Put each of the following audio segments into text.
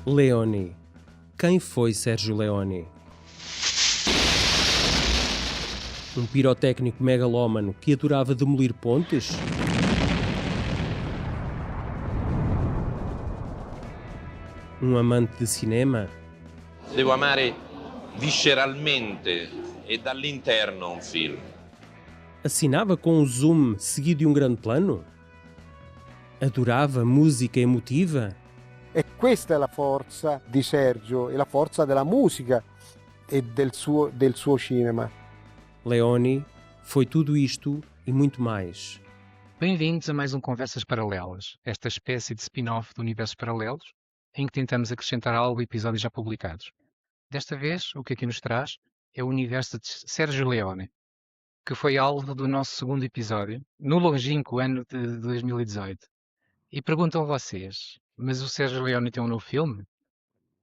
Leone. Quem foi Sérgio Leone? Um pirotécnico megalómano que adorava demolir pontes? Um amante de cinema? Devo amare visceralmente e dall'interno un film. Assinava com um zoom seguido de um grande plano? Adorava música emotiva? E questa è la forza di Sergio, è la forza della musica e del suo cinema. Leone foi tudo isto e muito mais. Bem-vindos a mais um Conversas Paralelas, esta espécie de spin-off de universos paralelos, em que tentamos acrescentar algo a episódios já publicados. Desta vez, o que aqui nos traz é o universo de Sérgio Leone, que foi alvo do nosso segundo episódio, no longínquo ano de 2018. E perguntam vocês, mas o Sérgio Leone tem um novo filme?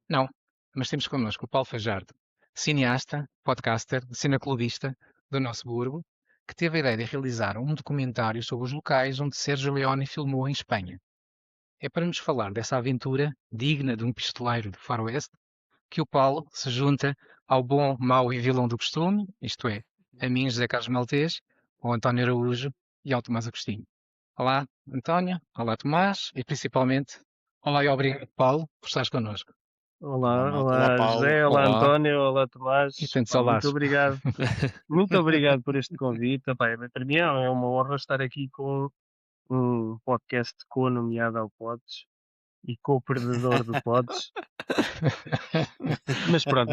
Não, mas temos connosco o Paulo Fajardo, cineasta, podcaster, cineclubista do nosso burgo, que teve a ideia de realizar um documentário sobre os locais onde Sérgio Leone filmou em Espanha. É para nos falar dessa aventura, digna de um pistoleiro do faroeste, que o Paulo se junta ao bom, mau e vilão do costume, isto é, a mim, José Carlos Maltês, ao António Araújo e ao Tomás Agostinho. Olá, António, olá, Tomás, e principalmente, olá e obrigado, Paulo, por estares connosco. Olá, Paulo. José, olá, Olá. António, olá Tomás. E tantos Pá, olás. muito obrigado. Muito obrigado por este convite. Epá, para mim é uma honra estar aqui com um podcast co-nomeado ao Pods e co-perdedor do Pods. Mas pronto,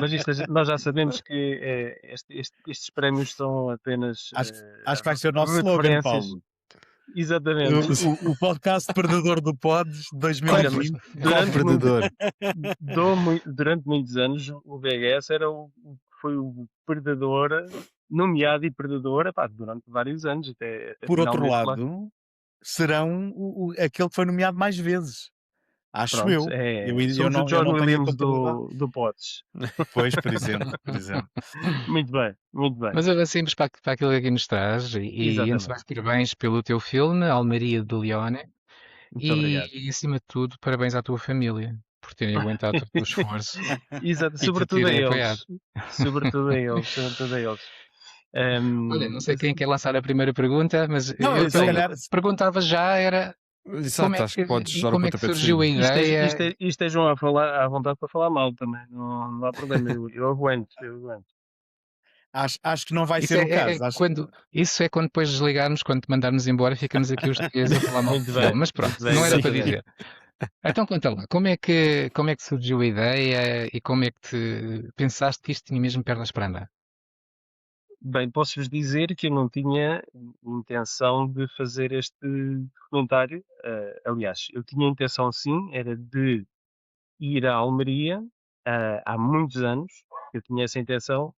nós já sabemos que estes prémios são apenas Acho que vai ser o nosso slogan, referências. Paulo. Exatamente. O podcast Perdedor do Pods Olha, 2020. durante muitos anos o VHS foi o perdedor, nomeado e perdedor, epá, durante vários anos. Até Por outro finalmente lá. lado, serão aquele que foi nomeado mais vezes. Acho Pronto, eu. somos o eu John não tenho a Williams contabilidade. do Pods. Pois, por exemplo. Muito bem, muito bem. Mas avancemos para aquilo que aqui nos traz e Exatamente. antes de mais, parabéns pelo teu filme, Almaria de Leone, Muito obrigado. e acima de tudo, parabéns à tua família por terem aguentado todo o esforço. Exato, E te sobretudo a terem eles. Sobretudo a eles. Olha, não sei quem quer lançar a primeira pergunta, mas Não, eu se calhar- perguntava já, era Exato, acho que podes dar o como é que pontapé de surgiu a saída. ideia? Estejam a falar à vontade para falar mal também, não há problema, eu aguento. Acho que não vai Isso ser o caso. isso é quando depois desligarmos, quando te mandarmos embora, ficamos aqui os três a falar mal do Muito bem, filme. Mas pronto, muito bem, não era muito para bem. dizer. Então conta lá, como é que surgiu a ideia e como é que te pensaste que isto tinha mesmo pernas para andar? Bem, posso-vos dizer que eu não tinha intenção de fazer este documentário. Aliás, eu tinha intenção sim, era de ir à Almeria há muitos anos, eu tinha essa intenção,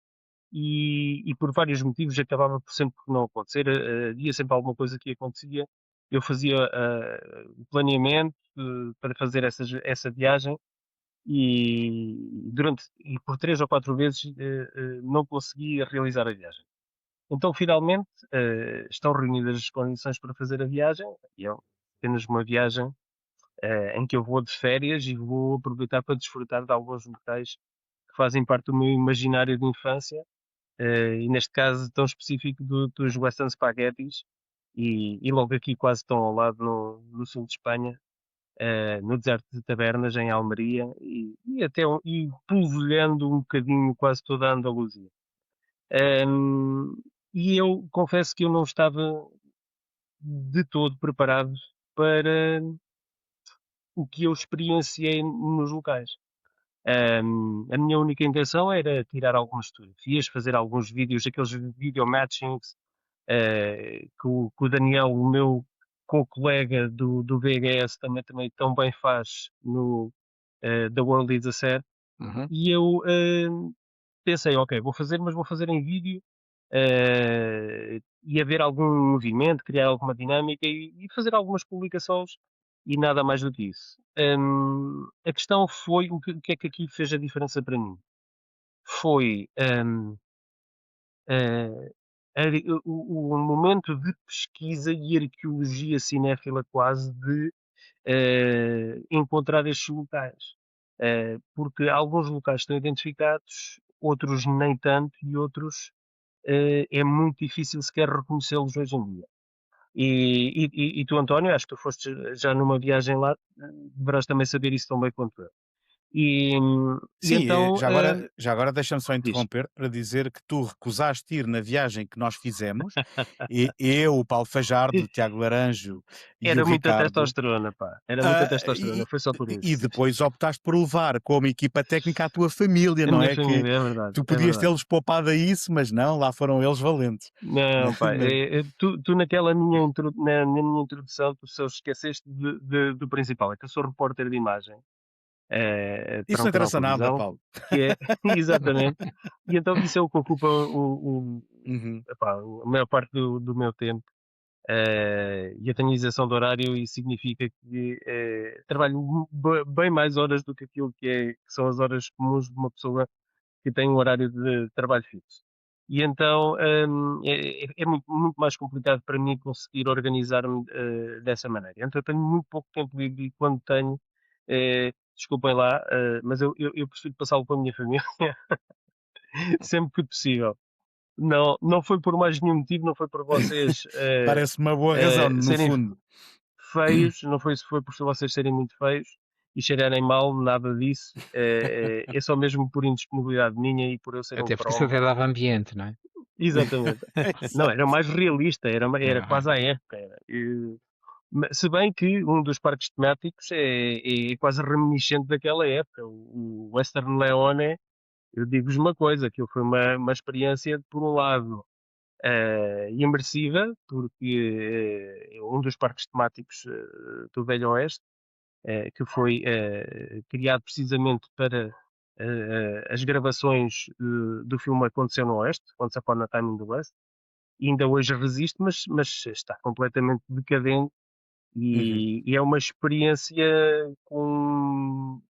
e por vários motivos acabava por sempre por não acontecer. Havia sempre alguma coisa que acontecia. Eu fazia o planeamento para fazer essa viagem e por 3 ou 4 vezes não conseguia realizar a viagem. Então, finalmente, estão reunidas as condições para fazer a viagem, e é apenas uma viagem em que eu vou de férias e vou aproveitar para desfrutar de alguns locais que fazem parte do meu imaginário de infância, e neste caso tão específico dos Western Spaghettis, e logo aqui quase tão ao lado no sul de Espanha, no deserto de Tabernas, em Almeria, e polvilhando um bocadinho quase toda a Andaluzia. E eu confesso que eu não estava de todo preparado para o que eu experienciei nos locais. A minha única intenção era tirar algumas fotografias, fazer alguns vídeos, aqueles video matchings que o Daniel, o meu co-colega do VHS, também tão bem faz no The World is a Set. Uhum. E eu pensei, ok, vou fazer em vídeo e haver algum movimento, criar alguma dinâmica e fazer algumas publicações e nada mais do que isso. A questão foi o que é que aqui fez a diferença para mim. Foi o momento de pesquisa e arqueologia cinéfila quase de encontrar estes locais. porque alguns locais estão identificados, outros nem tanto, e outros é muito difícil sequer reconhecê-los hoje em dia. E tu, António, acho que tu foste já numa viagem lá, deverás também saber isso tão bem quanto eu. E, e Sim, então, já agora deixa-me só diz. interromper para dizer que tu recusaste ir na viagem que nós fizemos, e eu, o Paulo Fajardo, o Tiago Laranjo e Era o muita Ricardo, testosterona, pá. Era muita testosterona, foi só por e isso. depois optaste por levar como equipa técnica a tua família, A não minha é? Que família, é verdade. tu É podias verdade. tê-los poupado a isso, mas não, lá foram eles valentes. Não, pá, tu naquela na minha introdução, tu só esqueceste do principal, é que eu sou repórter de imagem Isso para não um canal de interessa nada, televisão, Paulo. que é, exatamente, e então isso é o que ocupa Uhum. epá, a maior parte do meu tempo, e eu tenho isenção de horário e significa que trabalho bem mais horas do que aquilo que são as horas comuns de uma pessoa que tem um horário de trabalho fixo. E então é muito, muito mais complicado para mim conseguir organizar-me dessa maneira. Então eu tenho muito pouco tempo livre e quando tenho, desculpem lá, mas eu prefiro passá-lo com a minha família sempre que possível. Não foi por mais nenhum motivo, não foi por vocês Parece-me uma boa razão, no serem fundo. feios, não foi se foi por vocês serem muito feios e cheirarem mal, nada disso. É só mesmo por indisponibilidade minha e por eu ser um Até porque isso cromo. até dava ambiente, não é? Exatamente. Não, era mais realista, era quase à Ah, época. Se bem que um dos parques temáticos é quase reminiscente daquela época. O Western Leone, eu digo-vos uma coisa, que foi uma experiência, por um lado, imersiva, porque um dos parques temáticos do Velho Oeste, que foi criado precisamente para as gravações do filme Aconteceu no Oeste, Once Upon a Time in the West, e ainda hoje resiste, mas está completamente decadente Uhum. e é uma experiência com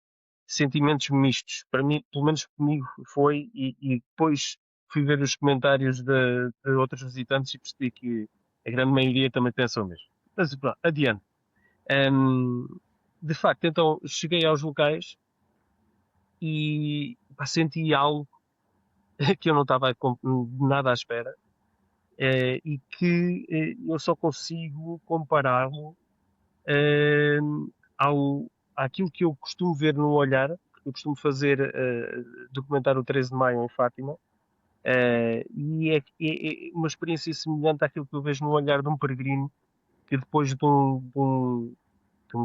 sentimentos mistos. Para mim, pelo menos comigo foi, e depois fui ver os comentários de outros visitantes e percebi que a grande maioria também pensa o mesmo. Mas pronto, adiante. Hum, de facto, então cheguei aos locais e pá, senti algo que eu não estava nada à espera e que eu só consigo compará-lo eh, àquilo que eu costumo ver no olhar, porque eu costumo fazer documentar o 13 de Maio em Fátima, e é uma experiência semelhante àquilo que eu vejo no olhar de um peregrino que depois de um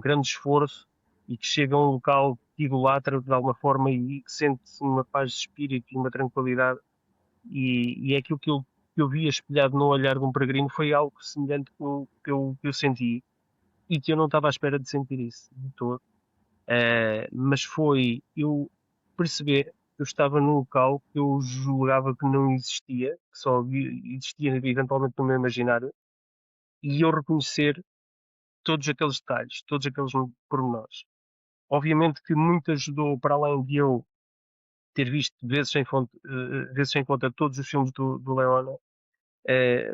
grande esforço e que chega a um local que idolatra de alguma forma e que sente uma paz de espírito e uma tranquilidade e é aquilo que eu vi espelhado no olhar de um peregrino foi algo semelhante que eu senti e que eu não estava à espera de sentir isso de todo. Mas foi eu perceber que eu estava num local que eu julgava que não existia, que só existia eventualmente no meu imaginário, e eu reconhecer todos aqueles detalhes, todos aqueles pormenores. Obviamente que muito ajudou, para além de eu ter visto vezes sem conta todos os filmes do Leona,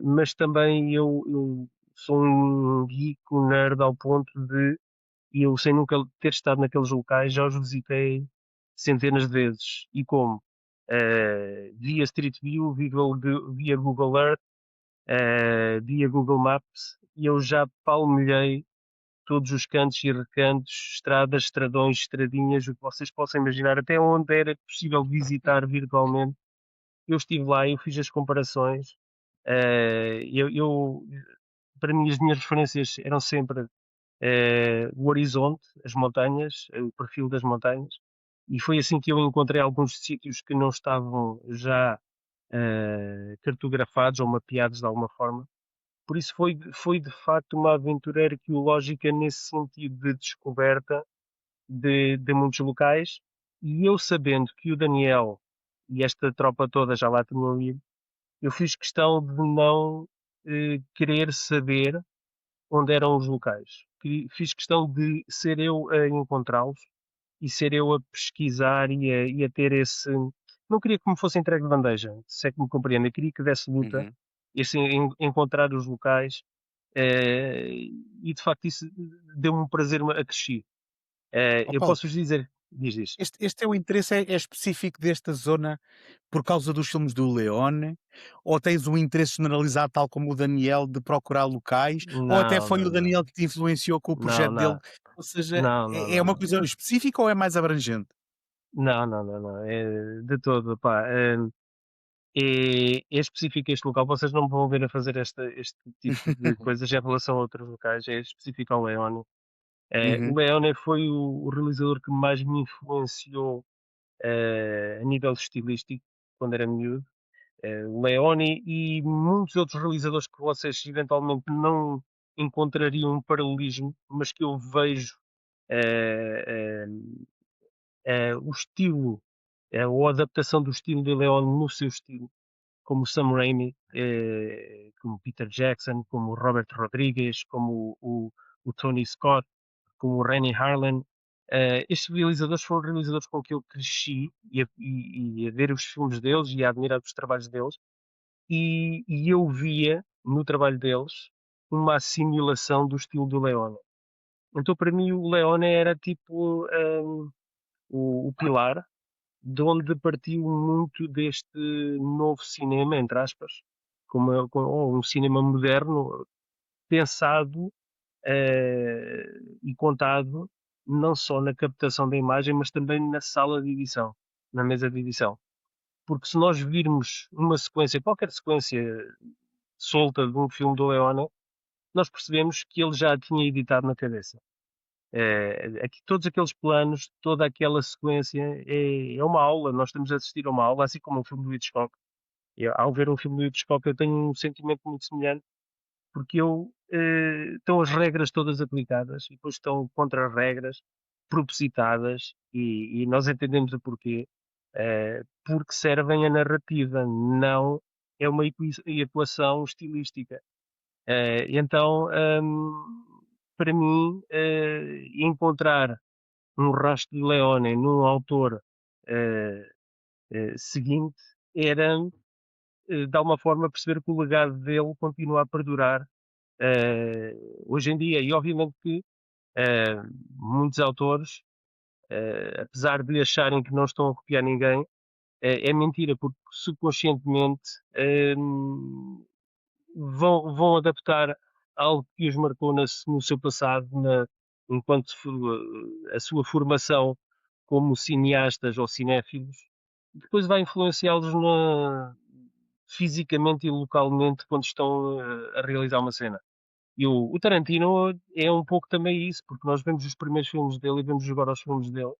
mas também eu sou um geek, um nerd ao ponto de, e eu sem nunca ter estado naqueles locais, já os visitei centenas de vezes. E como? Via Street View, via Google Earth, via Google Maps, e eu já palmilhei todos os cantos e recantos, estradas, estradões, estradinhas, o que vocês possam imaginar, até onde era possível visitar virtualmente. Eu estive lá, eu fiz as comparações. Para mim, as minhas referências eram sempre o horizonte, as montanhas, o perfil das montanhas, e foi assim que eu encontrei alguns sítios que não estavam já cartografados ou mapeados de alguma forma. Por isso foi de facto uma aventura arqueológica nesse sentido de descoberta de muitos locais, e eu sabendo que o Daniel e esta tropa toda já lá tinham ido, eu fiz questão de não querer saber onde eram os locais. Fiz questão de ser eu a encontrá-los e ser eu a pesquisar e a ter esse. Não queria que me fosse entregue de bandeja, se é que me compreende. Eu queria que desse luta, Uhum. esse, encontrar os locais, e de facto isso deu-me um prazer acrescido. Ó Eu Paulo, posso vos dizer, Diz. Este é o interesse é específico desta zona por causa dos filmes do Leone? Ou tens um interesse generalizado, tal como o Daniel, de procurar locais? Ou até Não, foi não, o não. Daniel que te influenciou com o Não, projeto dele? não. Ou seja, Não, não, é não, uma não. coisa específica ou é mais abrangente? Não, não, não, não. É de todo, pá. É específico este local. Vocês não me vão ver a fazer este tipo de coisas em relação a outros locais. É específico ao Leone. O Uhum. Leone foi o realizador que mais me influenciou a nível estilístico quando era miúdo. O Leone e muitos outros realizadores que vocês eventualmente não encontrariam um paralelismo, mas que eu vejo eh, o estilo, ou a adaptação do estilo de Leone no seu estilo, como Sam Raimi, como Peter Jackson, como Robert Rodriguez, como o Tony Scott, como o Rennie Harlan. Estes realizadores foram realizadores com que eu cresci e a ver os filmes deles e a admirar os trabalhos deles, e eu via no trabalho deles uma assimilação do estilo do Leone. Então, para mim, o Leone era tipo o pilar de onde partiu muito deste novo cinema, entre aspas, ou um cinema moderno pensado e contado não só na captação da imagem, mas também na sala de edição, na mesa de edição. Porque se nós virmos uma sequência, qualquer sequência solta de um filme do Leone, nós percebemos que ele já a tinha editado na cabeça. Aqui, todos aqueles planos, toda aquela sequência é uma aula. Nós estamos a assistir a uma aula, assim como um filme do Hitchcock. Ao ver um filme do Hitchcock, eu tenho um sentimento muito semelhante, porque estão as regras todas aplicadas e depois estão contra-regras propositadas e nós entendemos o porquê, porque servem a narrativa, não é uma equação estilística. Então, para mim, encontrar um rastro de Leone num autor eh, seguinte era, de alguma forma, perceber que o legado dele continua a perdurar hoje em dia. E, obviamente, que eh, muitos autores, apesar de acharem que não estão a copiar ninguém, é mentira, porque subconscientemente vão adaptar algo que os marcou no seu passado, enquanto a sua formação como cineastas ou cinéfilos, depois vai influenciá-los fisicamente e localmente quando estão a realizar uma cena. E o Tarantino é um pouco também isso, porque nós vemos os primeiros filmes dele e vemos agora os filmes dele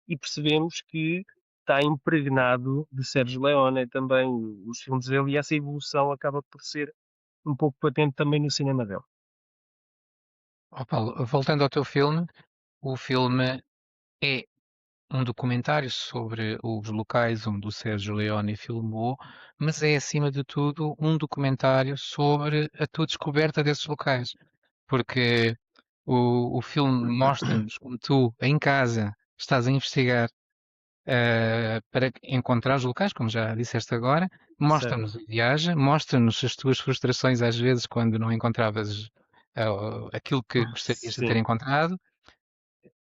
e percebemos que está impregnado de Sérgio Leone também os filmes dele, e essa evolução acaba por ser um pouco patente também no cinema dele. Ó Paulo, voltando ao teu filme, o filme é um documentário sobre os locais onde o Sérgio Leone filmou, mas é, acima de tudo, um documentário sobre a tua descoberta desses locais. Porque o filme mostra-nos como tu, em casa, estás a investigar para encontrar os locais, como já disseste agora, Certo. mostra-nos a viagem, mostra-nos as tuas frustrações às vezes quando não encontravas aquilo que gostarias de ter Sim. encontrado.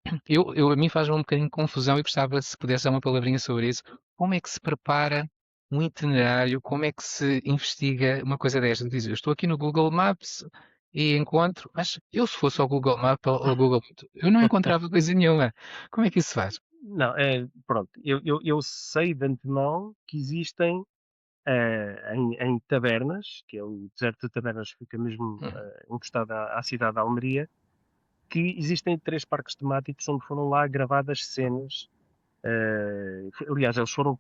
A mim faz-me um bocadinho de confusão e gostava, se pudesse dar uma palavrinha sobre isso. Como é que se prepara um itinerário? Como é que se investiga uma coisa destas? Diz, eu estou aqui no Google Maps e encontro, mas eu se fosse ao Google Maps ou ao Google, eu não encontrava coisa nenhuma. Como é que isso se faz? Não, pronto, eu sei de antemão que existem em Tabernas, que é o deserto de Tabernas, que fica mesmo Hum, encostado à cidade de Almeria, que existem 3 parques temáticos onde foram lá gravadas cenas. Aliás, eles foram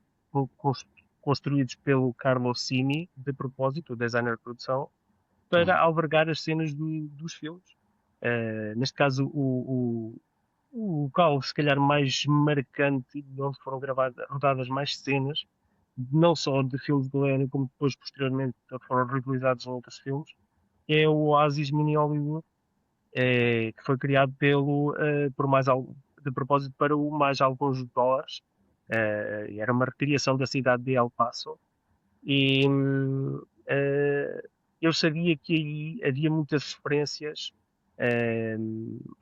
construídos pelo Carlo Cini, de propósito, o designer de produção, para hum. albergar as cenas dos filmes. Neste caso, o local, se calhar, mais marcante, de onde foram rodadas mais cenas, não só de filmes de Leone, como depois, posteriormente, foram reutilizados em outros filmes, é o Oasis Mini Hollywood, que foi criado de propósito para o mais alguns dólares. Era uma recriação da cidade de El Paso. E eu sabia que aí havia muitas referências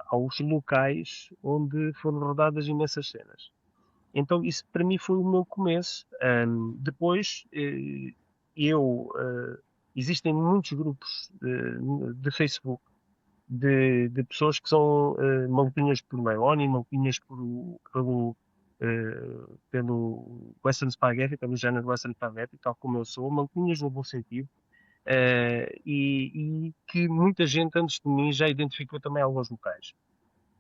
aos locais onde foram rodadas imensas cenas. Então isso para mim foi o meu começo. Depois existem muitos grupos de Facebook de pessoas que são maluquinhas por Leone, maluquinhas pelo Western Spaghetti, pelo género Western Spaghetti, tal como eu sou, maluquinhas no bom sentido, e que muita gente antes de mim já identificou também alguns locais.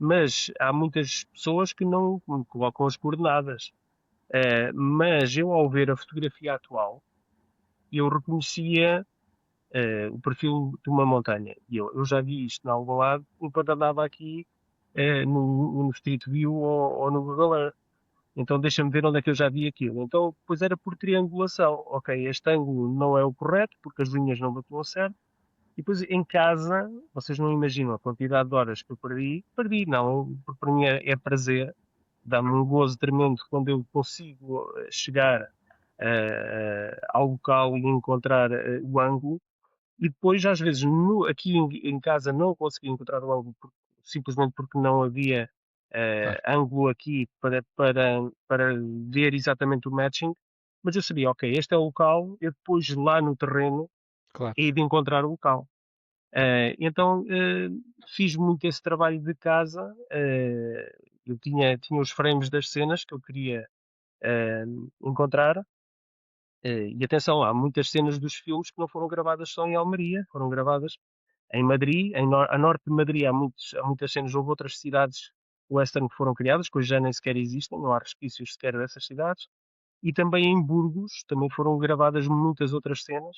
Mas há muitas pessoas que não colocam as coordenadas. Mas eu, ao ver a fotografia atual, eu reconhecia o perfil de uma montanha. E eu já vi isto em algum lado enquanto andava aqui no Street View ou no Google Earth. Então deixa-me ver onde é que eu já vi aquilo. Então, depois era por triangulação. Ok, este ângulo não é o correto, porque as linhas não batiam certo. E depois em casa, vocês não imaginam a quantidade de horas que eu perdi. Perdi, não, porque para mim é prazer. Dá-me um gozo tremendo quando eu consigo chegar ao local e encontrar o ângulo. E depois, às vezes, aqui em casa não consegui encontrar o ângulo simplesmente porque não havia Claro, ângulo aqui para ver exatamente o matching. Mas eu sabia, ok, este é o local, eu depois lá no terreno claro. hei de encontrar o local. Então fiz muito esse trabalho de casa. Eu tinha os frames das cenas que eu queria encontrar. E atenção, há muitas cenas dos filmes que não foram gravadas só em Almeria, foram gravadas em Madrid, a norte de Madrid há muitas cenas, houve outras cidades western que foram criadas, que hoje já nem sequer existem, não há resquícios sequer dessas cidades. E também em Burgos, também foram gravadas muitas outras cenas,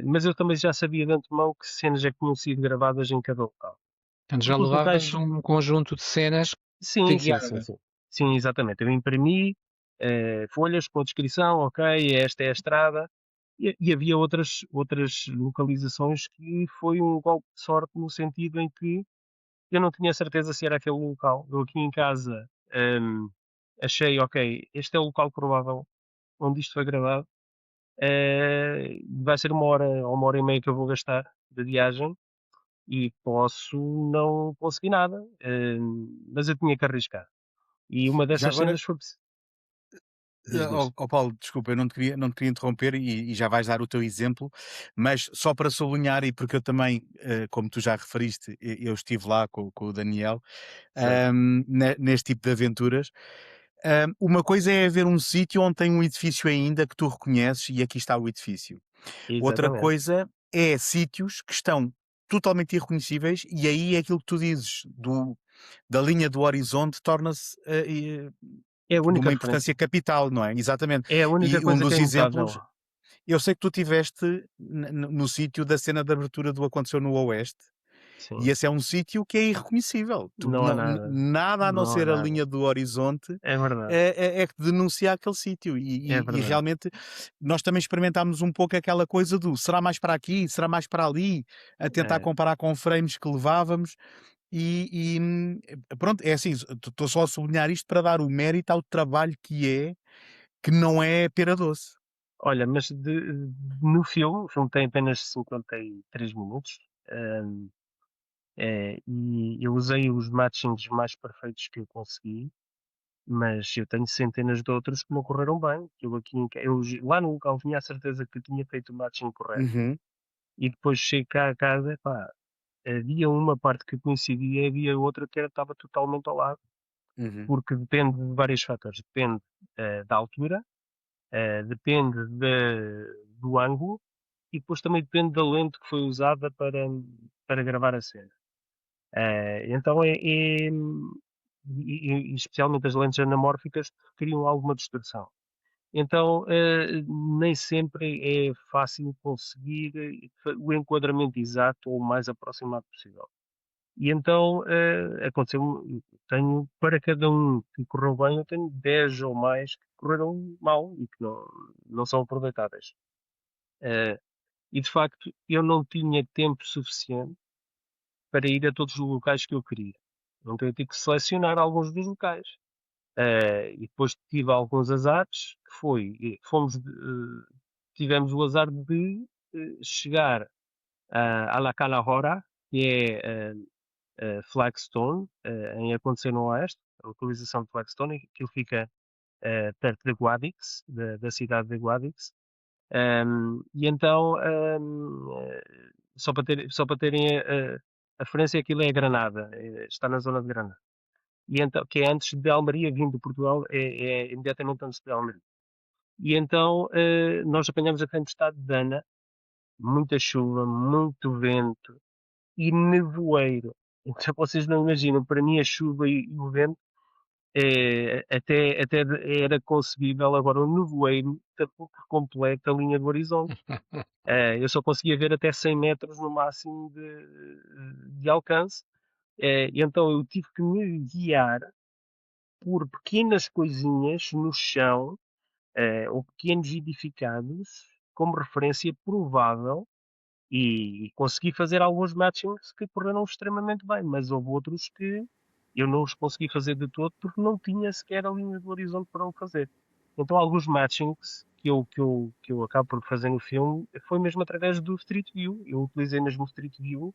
mas eu também já sabia de antemão que cenas é que tinham sido gravadas em cada local. Portanto, já Porque os levavas locais, um conjunto de cenas que sim, te sim, sim, guiava. sim. Sim, exatamente. Eu imprimi folhas com a descrição, ok, esta é a estrada, e havia outras localizações que foi um golpe de sorte no sentido em que eu não tinha certeza se era aquele local. Eu aqui em casa achei, ok, este é o local provável onde isto foi gravado. Vai ser 1 hora ou 1 hora e meia que eu vou gastar de viagem e posso não conseguir nada, mas eu tinha que arriscar. E uma Já dessas agora, cenas foi. Diz. Paulo, desculpa, eu não te queria interromper e já vais dar o teu exemplo, mas só para sublinhar, e porque eu também, como tu já referiste, eu estive lá com o Daniel, Certo, neste tipo de aventuras. Uma coisa é haver um sítio onde tem um edifício ainda que tu reconheces e aqui está o edifício. Outra exatamente. coisa é sítios que estão totalmente irreconhecíveis e aí é aquilo que tu dizes da linha do horizonte torna-se É a de única uma referência. importância capital, não é? Exatamente. É a única E um coisa que dos é imutável. exemplos, eu sei que tu tiveste no sítio da cena de abertura do Aconteceu no Oeste, e Sim, esse é um sítio que é irreconhecível. não há nada. Nada a não Não há ser a nada. linha do horizonte É verdade. é que denuncia aquele sítio. É E verdade. realmente nós também experimentámos um pouco aquela coisa do será mais para aqui, será mais para ali, a tentar É. comparar com frames que levávamos. Pronto, é assim, estou só a sublinhar isto para dar o mérito ao trabalho que não é pera doce. Olha, mas no filme, o filme tem apenas 53 minutos, e eu usei os matchings mais perfeitos que eu consegui, mas eu tenho centenas de outros que não correram bem. Lá no local tinha a certeza que tinha feito o matching correto, Uhum, e depois cheguei cá a casa, pá, havia uma parte que coincidia, havia outra que estava totalmente ao lado, uhum. porque depende de vários fatores. Depende da altura, depende do ângulo e depois também depende da lente que foi usada para gravar a cena. Então e especialmente as lentes anamórficas criam alguma distorção. Então nem sempre é fácil conseguir o enquadramento exato ou o mais aproximado possível. E então aconteceu, tenho para cada um que correu bem, eu tenho 10 ou mais que correram mal e que não são aproveitáveis. Eh, e de facto eu não tinha tempo suficiente para ir a todos os locais que eu queria. Então eu tive que selecionar alguns dos locais. E depois tive alguns azares, que foi, tivemos o azar de chegar à La Calahorra, que é Flagstone, em Acontecer no Oeste, a localização de Flagstone, aquilo fica perto de Guadix, da cidade de Guadix. E então, só para terem a referência, aquilo é Granada, está na zona de Granada. E então, que é antes de Almeria, vindo de Portugal, é imediatamente antes de Almeria. E então, nós apanhamos a tempestade de Dana, muita chuva, muito vento e nevoeiro. Então, vocês não imaginam, para mim a chuva e o vento até era concebível, agora o nevoeiro tapou por completo a linha do horizonte. Eu só conseguia ver até 100 metros no máximo de alcance, e então eu tive que me guiar por pequenas coisinhas no chão, ou pequenos edificados, como referência provável, e consegui fazer alguns matchings que correram extremamente bem, mas houve outros que eu não os consegui fazer de todo porque não tinha sequer a linha do horizonte para o fazer. Então alguns matchings que eu acabo por fazer no filme foi mesmo através do Street View. Eu utilizei mesmo o Street View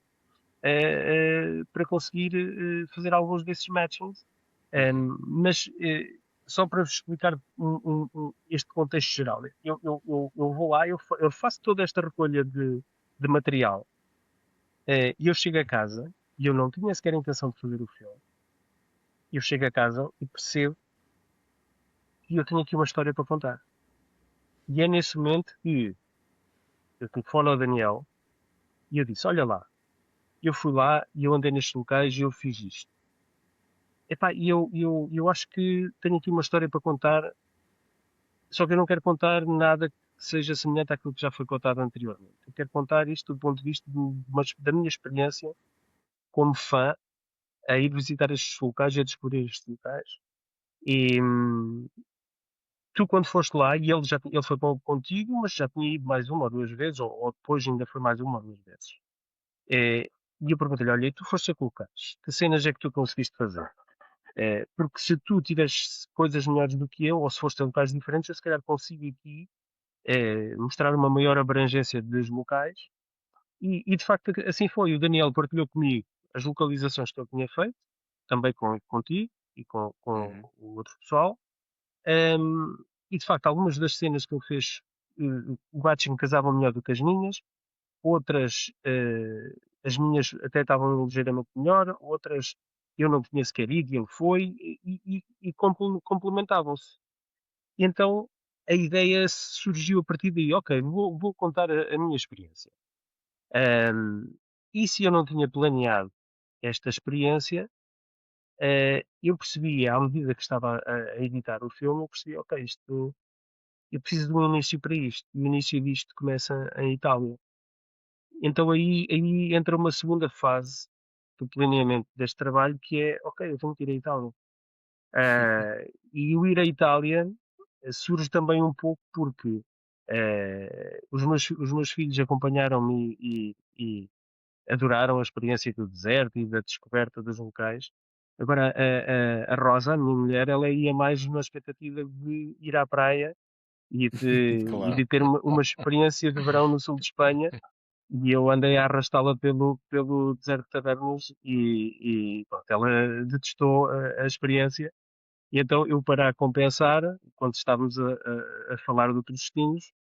para conseguir fazer alguns desses matchings. Mas só para vos explicar este contexto geral, eu vou lá, eu faço toda esta recolha de material e eu chego a casa e eu não tinha sequer a intenção de fazer o filme. Eu chego a casa e percebo que eu tenho aqui uma história para contar. E é nesse momento que eu telefono ao Daniel e eu disse: Olha lá, eu fui lá e eu andei nestes locais e eu fiz isto. Epá, e eu acho que tenho aqui uma história para contar, só que eu não quero contar nada que seja semelhante àquilo que já foi contado anteriormente. Eu quero contar isto do ponto de vista da minha experiência como fã a ir visitar estes locais e a descobrir estes locais. E tu, quando foste lá, e ele foi contigo, mas já tinha ido mais uma ou duas vezes, ou depois ainda foi mais uma ou duas vezes. E eu perguntei-lhe: Olha, e tu foste a locais, que cenas é que tu conseguiste fazer? Porque se tu tiveres coisas melhores do que eu, ou se foste a locais diferentes, eu se calhar consigo aqui mostrar uma maior abrangência dos locais. E de facto assim foi. O Daniel partilhou comigo as localizações que ele tinha feito, também contigo e com o outro pessoal. E de facto, algumas das cenas que ele fez, o Batching casavam melhor do que as minhas, outras, as minhas até estavam ligeiramente melhor, outras eu não tinha sequer ido e ele foi, e complementavam-se. E então a ideia surgiu a partir daí: ok, vou contar a minha experiência. E se eu não tinha planeado esta experiência, eu percebi, à medida que estava a editar o filme, eu percebi: ok, eu preciso de um início para isto. O início disto começa em Itália. Então aí entra uma segunda fase do planeamento deste trabalho, que é: ok, eu tenho que ir à Itália. E o ir à Itália surge também um pouco porque os meus filhos acompanharam-me e adoraram a experiência do deserto e da descoberta dos locais. Agora, a Rosa, a minha mulher, ela ia mais na expectativa de ir à praia e de ter uma experiência de verão no sul de Espanha. E eu andei a arrastá-la pelo deserto de Tabernas e pronto, ela detestou a experiência. E então eu, para a compensar, quando estávamos a falar de outros destinos,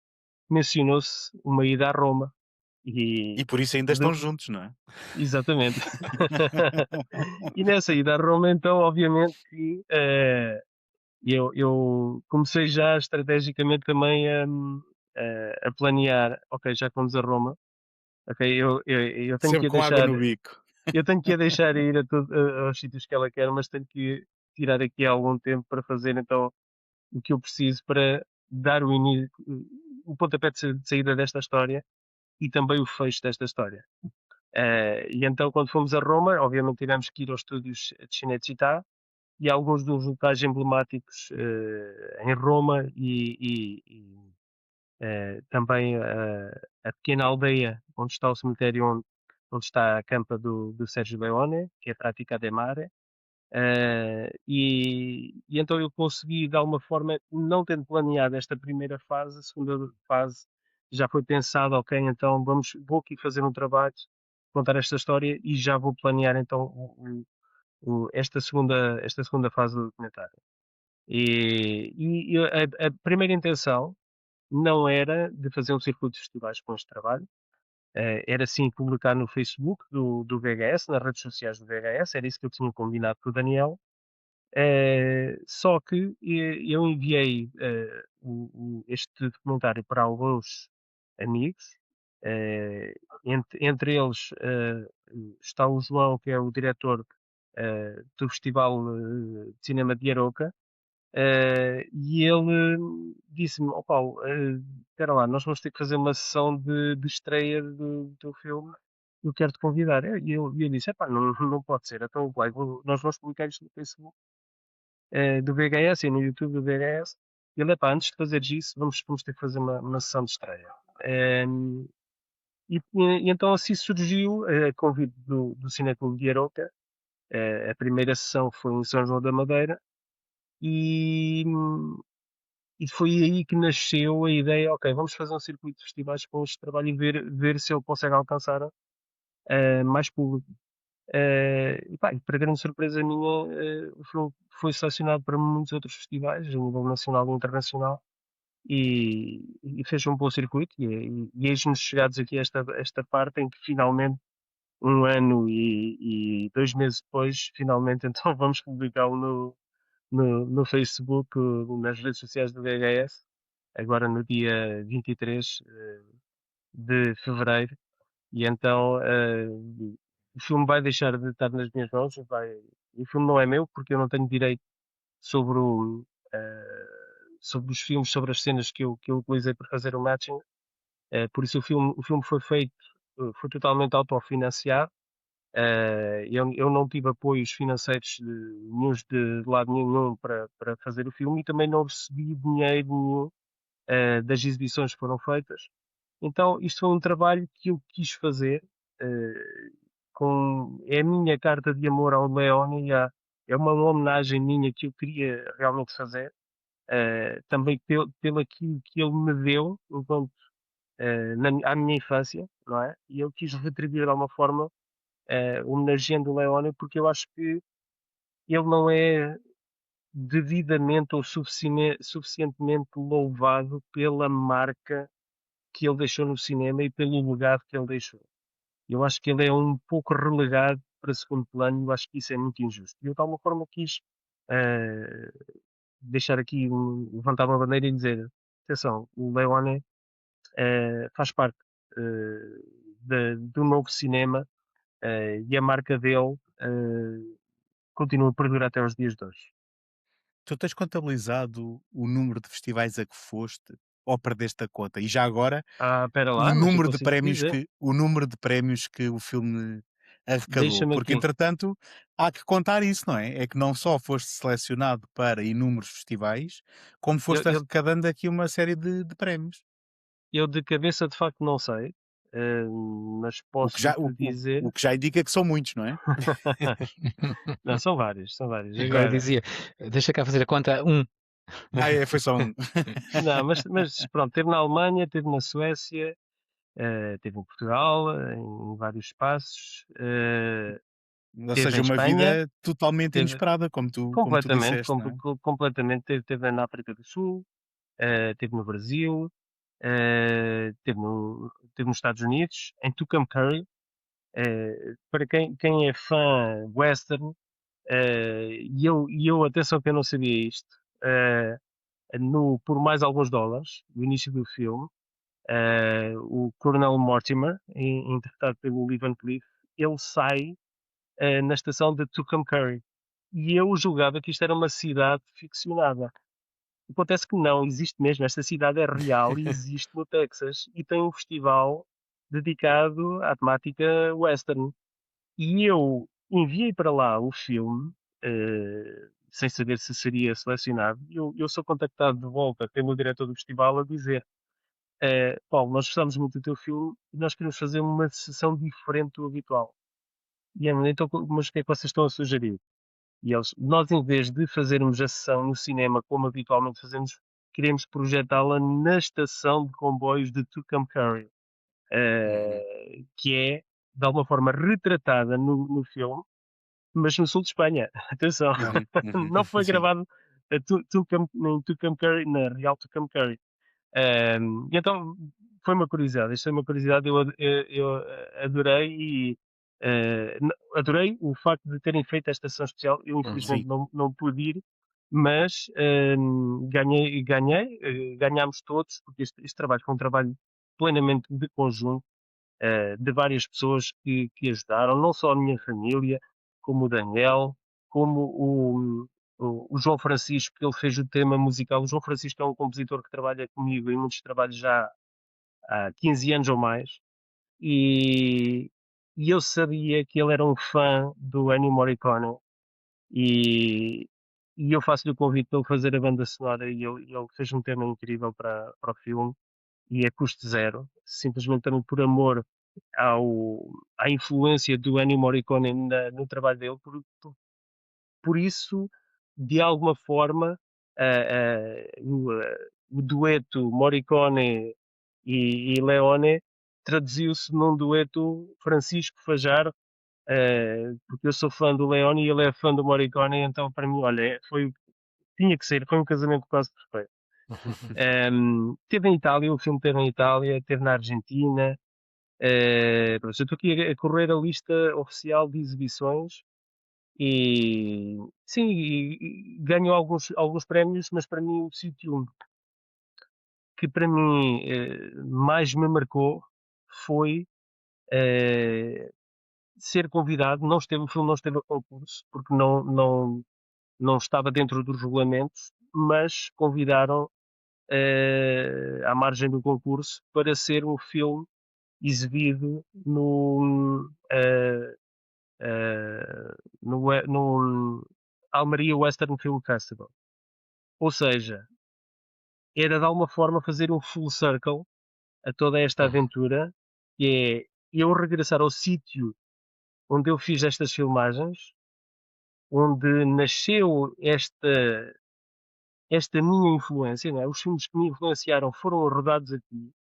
mencionou-se uma ida a Roma. E por isso ainda estão juntos, não é? Exatamente. E nessa ida a Roma, então, obviamente que eu comecei já estrategicamente também a planear: ok, já que vamos a Roma, ok, eu tenho que Sempre a com água deixar, no bico. eu tenho que a deixar ir aos sítios que ela quer, mas tenho que tirar aqui algum tempo para fazer então o que eu preciso para dar o pontapé de saída desta história e também o fecho desta história. E então, quando fomos a Roma, obviamente tivemos que ir aos estúdios de Cinecittà e alguns dos locais emblemáticos em Roma e também a pequena aldeia onde está o cemitério, onde está a campa do Sérgio Leone, que é Pratica de Mare. E então eu consegui, de alguma forma, não tendo planeado esta primeira fase, a segunda fase já foi pensada: ok, então vou aqui fazer um trabalho contar esta história e já vou planear então esta segunda fase do documentário. E a primeira intenção não era de fazer um circuito de festivais com este trabalho, era sim publicar no Facebook do VHS, nas redes sociais do VHS, era isso que eu tinha combinado com o Daniel. Só que eu enviei este documentário para alguns amigos, entre eles está o João, que é o diretor do Festival de Cinema de Aroca, e ele disse-me: "Ó Paulo, espera lá, nós vamos ter que fazer uma sessão de estreia do teu filme, eu quero-te convidar." E eu disse: "Epá, não pode ser, então vai, nós vamos publicar isto no Facebook do VHS e no YouTube do VHS." E ele: "Epá, antes de fazeres isso, vamos ter que fazer uma sessão de estreia." E então assim surgiu a convite do Cineclube de Aroca. A primeira sessão foi em São João da Madeira e, e foi aí que nasceu a ideia: ok, vamos fazer um circuito de festivais com este trabalho e ver se ele consegue alcançar mais público. E pá, para grande surpresa minha, o filme foi selecionado para muitos outros festivais, a nível nacional e internacional, e fez um bom circuito. E eis-nos chegados aqui a esta parte em que finalmente, um ano e 2 meses depois, finalmente então vamos publicá-lo no Facebook, nas redes sociais do VHS, agora no dia 23 de fevereiro. E então o filme vai deixar de estar nas minhas mãos. O filme não é meu, porque eu não tenho direito sobre, sobre os filmes, sobre as cenas que eu utilizei para fazer o matching. Por isso o filme foi feito, foi totalmente autofinanciado. Eu não tive apoios financeiros nenhuns de lado nenhum para fazer o filme, e também não recebi dinheiro nenhum das exibições que foram feitas. Então, isto foi um trabalho que eu quis fazer. É a minha carta de amor ao Leone, é uma homenagem minha que eu queria realmente fazer, também pelo aquilo que ele me deu enquanto, à minha infância, não é? E eu quis retribuir de alguma forma, homenageando o Leone, porque eu acho que ele não é devidamente ou suficientemente louvado pela marca que ele deixou no cinema e pelo legado que ele deixou. Eu acho que ele é um pouco relegado para segundo plano, e eu acho que isso é muito injusto. E eu, de alguma forma, quis eh, deixar aqui, levantar uma bandeira e dizer: atenção, o Leone faz parte do novo cinema, e a marca dele continua a perdurar até os dias de hoje. Tu tens contabilizado o número de festivais a que foste ou perdeste a conta? E já agora, Espera o lá, mas eu número de consigo te prémios dizer. que o número de prémios que o filme arrecadou, Deixa-me porque aqui. entretanto há que contar isso, não é? É que não só foste selecionado para inúmeros festivais, como Eu, foste eu, arrecadando aqui uma série de prémios. eu de cabeça de facto não sei, mas O que posso já, te dizer. o que já indica que são muitos, não é? Não, são vários, são vários. Agora Agora, dizia, deixa cá fazer a conta, um. Ah, é, foi só um. não, mas pronto, teve na Alemanha, teve na Suécia, teve em Portugal, em vários espaços, Ou teve em seja, uma Espanha, vida totalmente teve inesperada, como tu completamente, disseste, não é? completamente, teve na África do Sul, teve no Brasil, teve nos Estados Unidos, em Tucumcari. Para quem é fã western, e eu, atenção que eu não sabia isto, por mais alguns dólares, no início do filme, o Coronel Mortimer, interpretado pelo Lee Van Cleef, ele sai na estação de Tucumcari. E eu julgava que isto era uma cidade ficcionada. Acontece que não, existe mesmo. Esta cidade é real e existe no Texas, e tem um festival dedicado à temática western. E eu enviei para lá o filme, sem saber se seria selecionado. Eu sou contactado de volta pelo diretor do festival a dizer: Paulo, nós gostamos muito do teu filme e nós queremos fazer uma sessão diferente do habitual. E então, mas o que é que vocês estão a sugerir? E nós, em vez de fazermos a sessão no cinema como habitualmente fazemos, queremos projetá-la na estação de comboios de Tucumcari, Uhum. que é de alguma forma retratada no filme, mas no sul de Espanha. Atenção, não foi Sim. gravado em Tucumcari, na Real Tucumcari. E então foi uma curiosidade. Isto foi uma curiosidade. Eu adorei e adorei o facto de terem feito esta sessão especial. Eu infelizmente Sim. não pude ir, mas ganhámos todos, porque este trabalho foi um trabalho plenamente de conjunto, de várias pessoas que ajudaram, não só a minha família, como o Daniel, como o João Francisco, que ele fez o tema musical. O João Francisco é um compositor que trabalha comigo em muitos trabalhos já há 15 anos ou mais, e, e eu sabia que ele era um fã do Ennio Morricone, e, e eu faço-lhe o convite para ele fazer a banda sonora, e ele fez um tema incrível para o filme, e é custo zero, simplesmente também por amor à influência do Ennio Morricone no trabalho dele, por isso, de alguma forma, o dueto Morricone e Leone traduziu-se num dueto Francisco Fajar, porque eu sou fã do Leone e ele é fã do Morricone, então para mim, olha, tinha que ser, foi um casamento quase perfeito. Teve em Itália, o filme teve em Itália, teve na Argentina. Eu estou aqui a correr a lista oficial de exibições e sim, e ganhou alguns prémios, mas para mim o sítio que para mim mais me marcou foi ser convidado. O filme não esteve a concurso porque não estava dentro dos regulamentos, mas convidaram à margem do concurso para ser um filme exibido no Almeria Western Film Festival. Ou seja, era de alguma forma fazer um full circle a toda esta aventura, que é eu regressar ao sítio onde eu fiz estas filmagens, onde nasceu esta minha influência, não é? Os filmes que me influenciaram foram rodados aqui,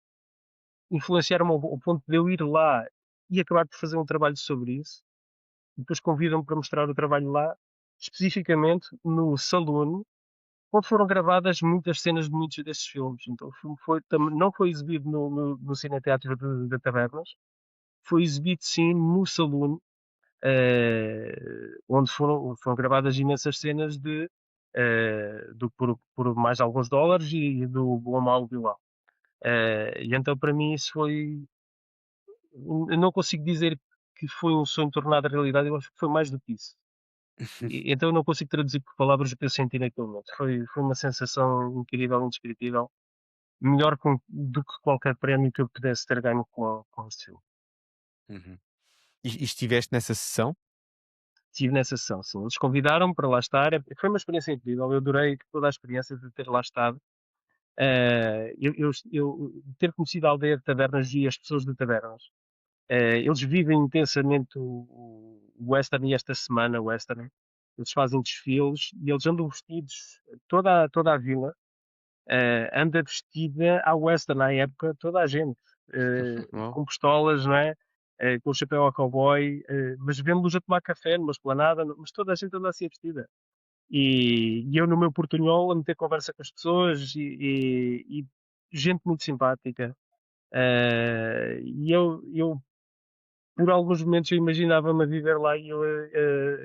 influenciaram-me ao ponto de eu ir lá e acabar por fazer um trabalho sobre isso. Depois convidam-me para mostrar o trabalho lá, especificamente no Saloon, onde foram gravadas muitas cenas de muitos desses filmes. Então o filme não foi exibido no Cineteatro de Tabernas, foi exibido sim no Saloon, onde foram gravadas imensas cenas por mais alguns dólares e do Bom Mal Bilal. E então para mim isso foi. Eu não consigo dizer que foi um sonho tornado realidade, eu acho que foi mais do que isso. Então eu não consigo traduzir por palavras o que eu senti naquele momento. Foi uma sensação incrível, indescritível. Melhor do que qualquer prémio que eu pudesse ter ganho com este filme. Uhum. E estiveste nessa sessão? Estive nessa sessão, sim. Eles convidaram-me para lá estar. Foi uma experiência incrível. Eu adorei toda a experiência de ter lá estado. Eu ter conhecido a aldeia de Tabernas e as pessoas de Tabernas. Eles vivem intensamente o Western e esta semana, o Western. Eles fazem desfiles e eles andam vestidos, toda a vila anda vestida à Western, à época, toda a gente, com pistolas, não é? Com o chapéu a cowboy, mas vemos-los a tomar café numa esplanada, mas toda a gente anda assim vestida. E eu no meu portunhol a meter conversa com as pessoas e gente muito simpática. E eu por alguns momentos eu imaginava-me a viver lá e eu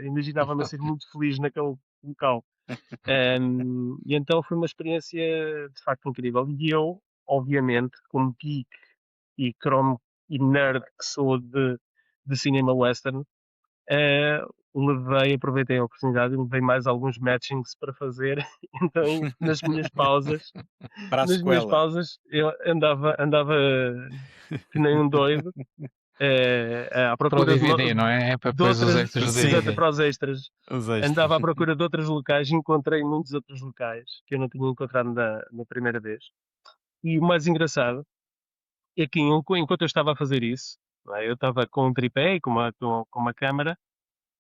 imaginava-me a ser muito feliz naquele local. E então foi uma experiência de facto incrível. E eu, obviamente, como geek e cromo e nerd que sou de cinema western, aproveitei a oportunidade e levei mais alguns matchings para fazer. Então, nas minhas pausas, Para a sequela. eu andava que nem um doido. À Para o procura DVD, não é? É para depois os extras do DVD. para os extras. Os extras. Andava à procura de outros locais, encontrei muitos outros locais que eu não tinha encontrado na primeira vez. E o mais engraçado é que enquanto eu estava a fazer isso, não é? Eu estava com um tripé, com uma câmara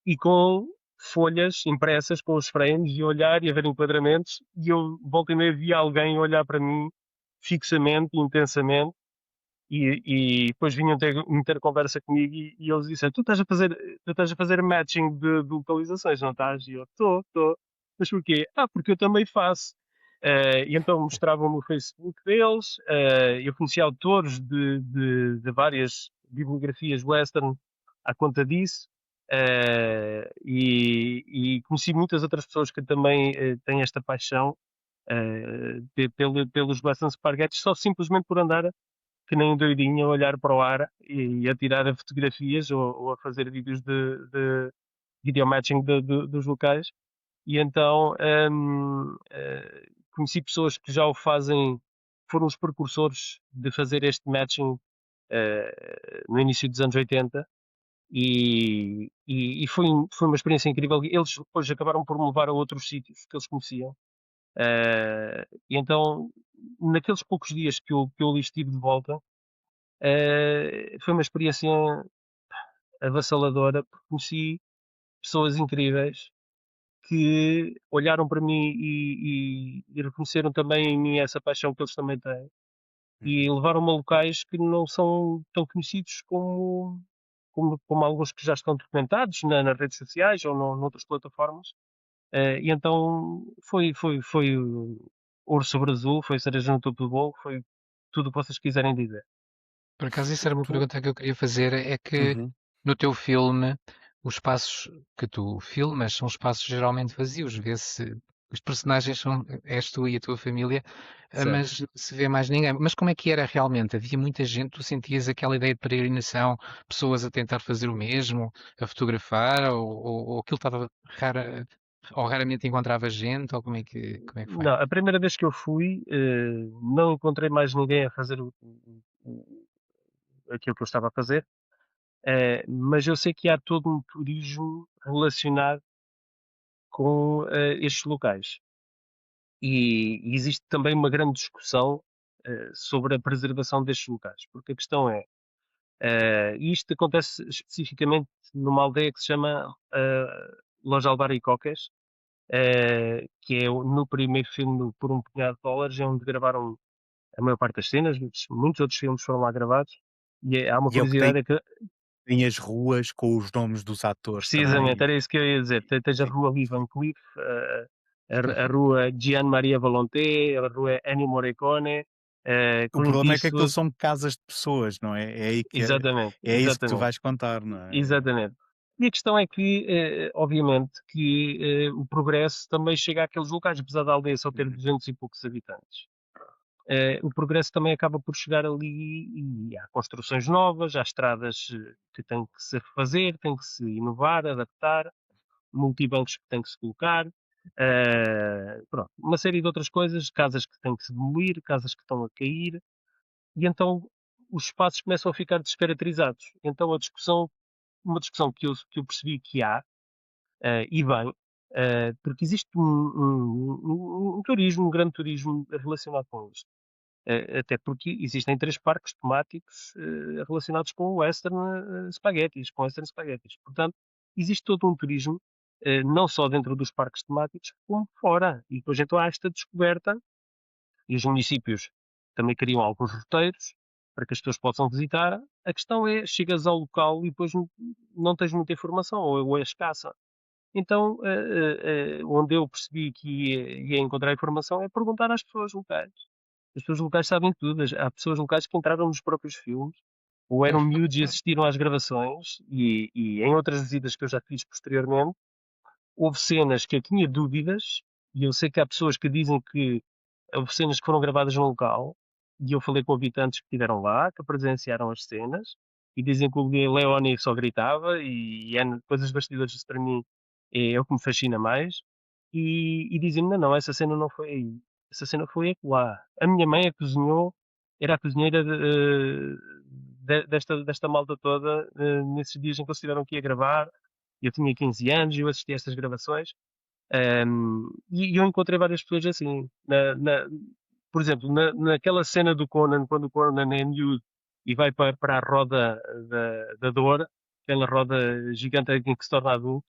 e com folhas impressas com os frames e olhar e a ver enquadramentos, e eu volta e meia via alguém olhar para mim fixamente, intensamente, e depois vinham ter conversa comigo e eles disseram, tu estás a fazer matching de localizações, não estás? E eu, estou. Mas porquê? Porque eu também faço. E então mostravam-me o Facebook deles, eu conhecia autores de várias bibliografias western à conta disso, e conheci muitas outras pessoas que também têm esta paixão pelos western spaghetti, só simplesmente por andar que nem um doidinho a olhar para o ar e a tirar fotografias ou a fazer vídeos de video matching dos locais. E então conheci pessoas que já o fazem, foram os precursores de fazer este matching no início dos anos 80 e foi uma experiência incrível. Eles depois acabaram por me levar a outros sítios que eles conheciam. E então, naqueles poucos dias que eu ali estive de volta, foi uma experiência avassaladora, porque conheci pessoas incríveis que olharam para mim e reconheceram também em mim essa paixão que eles também têm e levaram-me a locais que não são tão conhecidos como alguns que já estão documentados nas redes sociais ou noutras plataformas. E então foi ouro sobre azul, foi cereja no topo do bolo, foi tudo o que vocês quiserem dizer. Por acaso, isso era uma pergunta que eu queria fazer, é que Uhum. no teu filme, os espaços que tu filmas são espaços geralmente vazios, vê-se, os personagens és tu e a tua família, mas não se vê mais ninguém. Mas como é que era realmente? Havia muita gente, tu sentias aquela ideia de peregrinação, pessoas a tentar fazer o mesmo, a fotografar, ou aquilo estava ou raramente encontrava gente, ou como é que foi? Não, a primeira vez que eu fui, não encontrei mais ninguém a fazer aquilo que eu estava a fazer, mas eu sei que há todo um turismo relacionado com estes locais. E existe também uma grande discussão sobre a preservação destes locais, porque a questão é, isto acontece especificamente numa aldeia que se chama Los Albaricocas, que é no primeiro filme Por um Punhado de Dólares, é onde gravaram a maior parte das cenas, muitos outros filmes foram lá gravados, e há uma E é o que tem, curiosidade, é que tem as ruas com os nomes dos atores precisamente, também. era isso que eu ia dizer, tens a Sim. rua Lee Van Cleef, a rua Gian Maria Volonté, a rua Ennio Morricone, O Clint problema é que aquilo Eastwood, são casas de pessoas, não é? É aí que exatamente, é isso que tu exatamente, vais contar, não é? exatamente. E a questão é que, obviamente, que o progresso também chega àqueles locais, apesar da aldeia só ter 200 e poucos habitantes. O progresso também acaba por chegar ali e há construções novas, há estradas que têm que se refazer, têm que se inovar, adaptar, multibancos que têm que se colocar, pronto, uma série de outras coisas, casas que têm que se demolir, casas que estão a cair, e então os espaços começam a ficar descaracterizados. Então uma discussão que eu percebi que há, e bem, porque existe um turismo, um grande turismo relacionado com isto. Até porque existem 3 parques temáticos relacionados com western spaghettis, com western spaghettis. Portanto, existe todo um turismo, não só dentro dos parques temáticos, como fora. E depois então há esta descoberta, e os municípios também criam alguns roteiros para que as pessoas possam visitar. A questão é, chegas ao local e depois não tens muita informação, ou é escassa. Então, onde eu percebi que ia encontrar informação é perguntar às pessoas locais. As pessoas locais sabem tudo. Há pessoas locais que entraram nos próprios filmes, ou eram miúdos e assistiram às gravações, e em outras visitas que eu já fiz posteriormente, houve cenas que eu tinha dúvidas, e eu sei que há pessoas que dizem que houve cenas que foram gravadas no local, e eu falei com habitantes que estiveram lá, que presenciaram as cenas, e dizem que o Leone só gritava, e coisas bastidores, isso para mim é o que me fascina mais, e dizem-me, não, essa cena não foi aí, essa cena foi acolá. A minha mãe a cozinhou, era a cozinheira desta malta toda, nesses dias em que eles tiveram aqui a gravar, eu tinha 15 anos e eu assisti a estas gravações, e eu encontrei várias pessoas assim. Por exemplo, naquela cena do Conan, quando o Conan é miúdo e vai para a roda da dor, aquela roda gigante em que se torna adulto,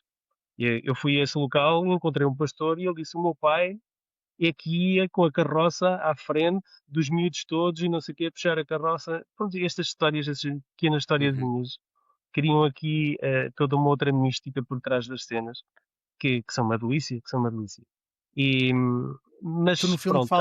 eu fui a esse local e encontrei um pastor e ele disse: O meu pai é que ia com a carroça à frente dos miúdos todos e não sei o quê, a puxar a carroça. Pronto, e estas histórias, estas pequenas Uhum. historiazinhas, criam aqui toda uma outra mística por trás das cenas, que são uma delícia, que são uma delícia. E, Tu no mas filme pronto,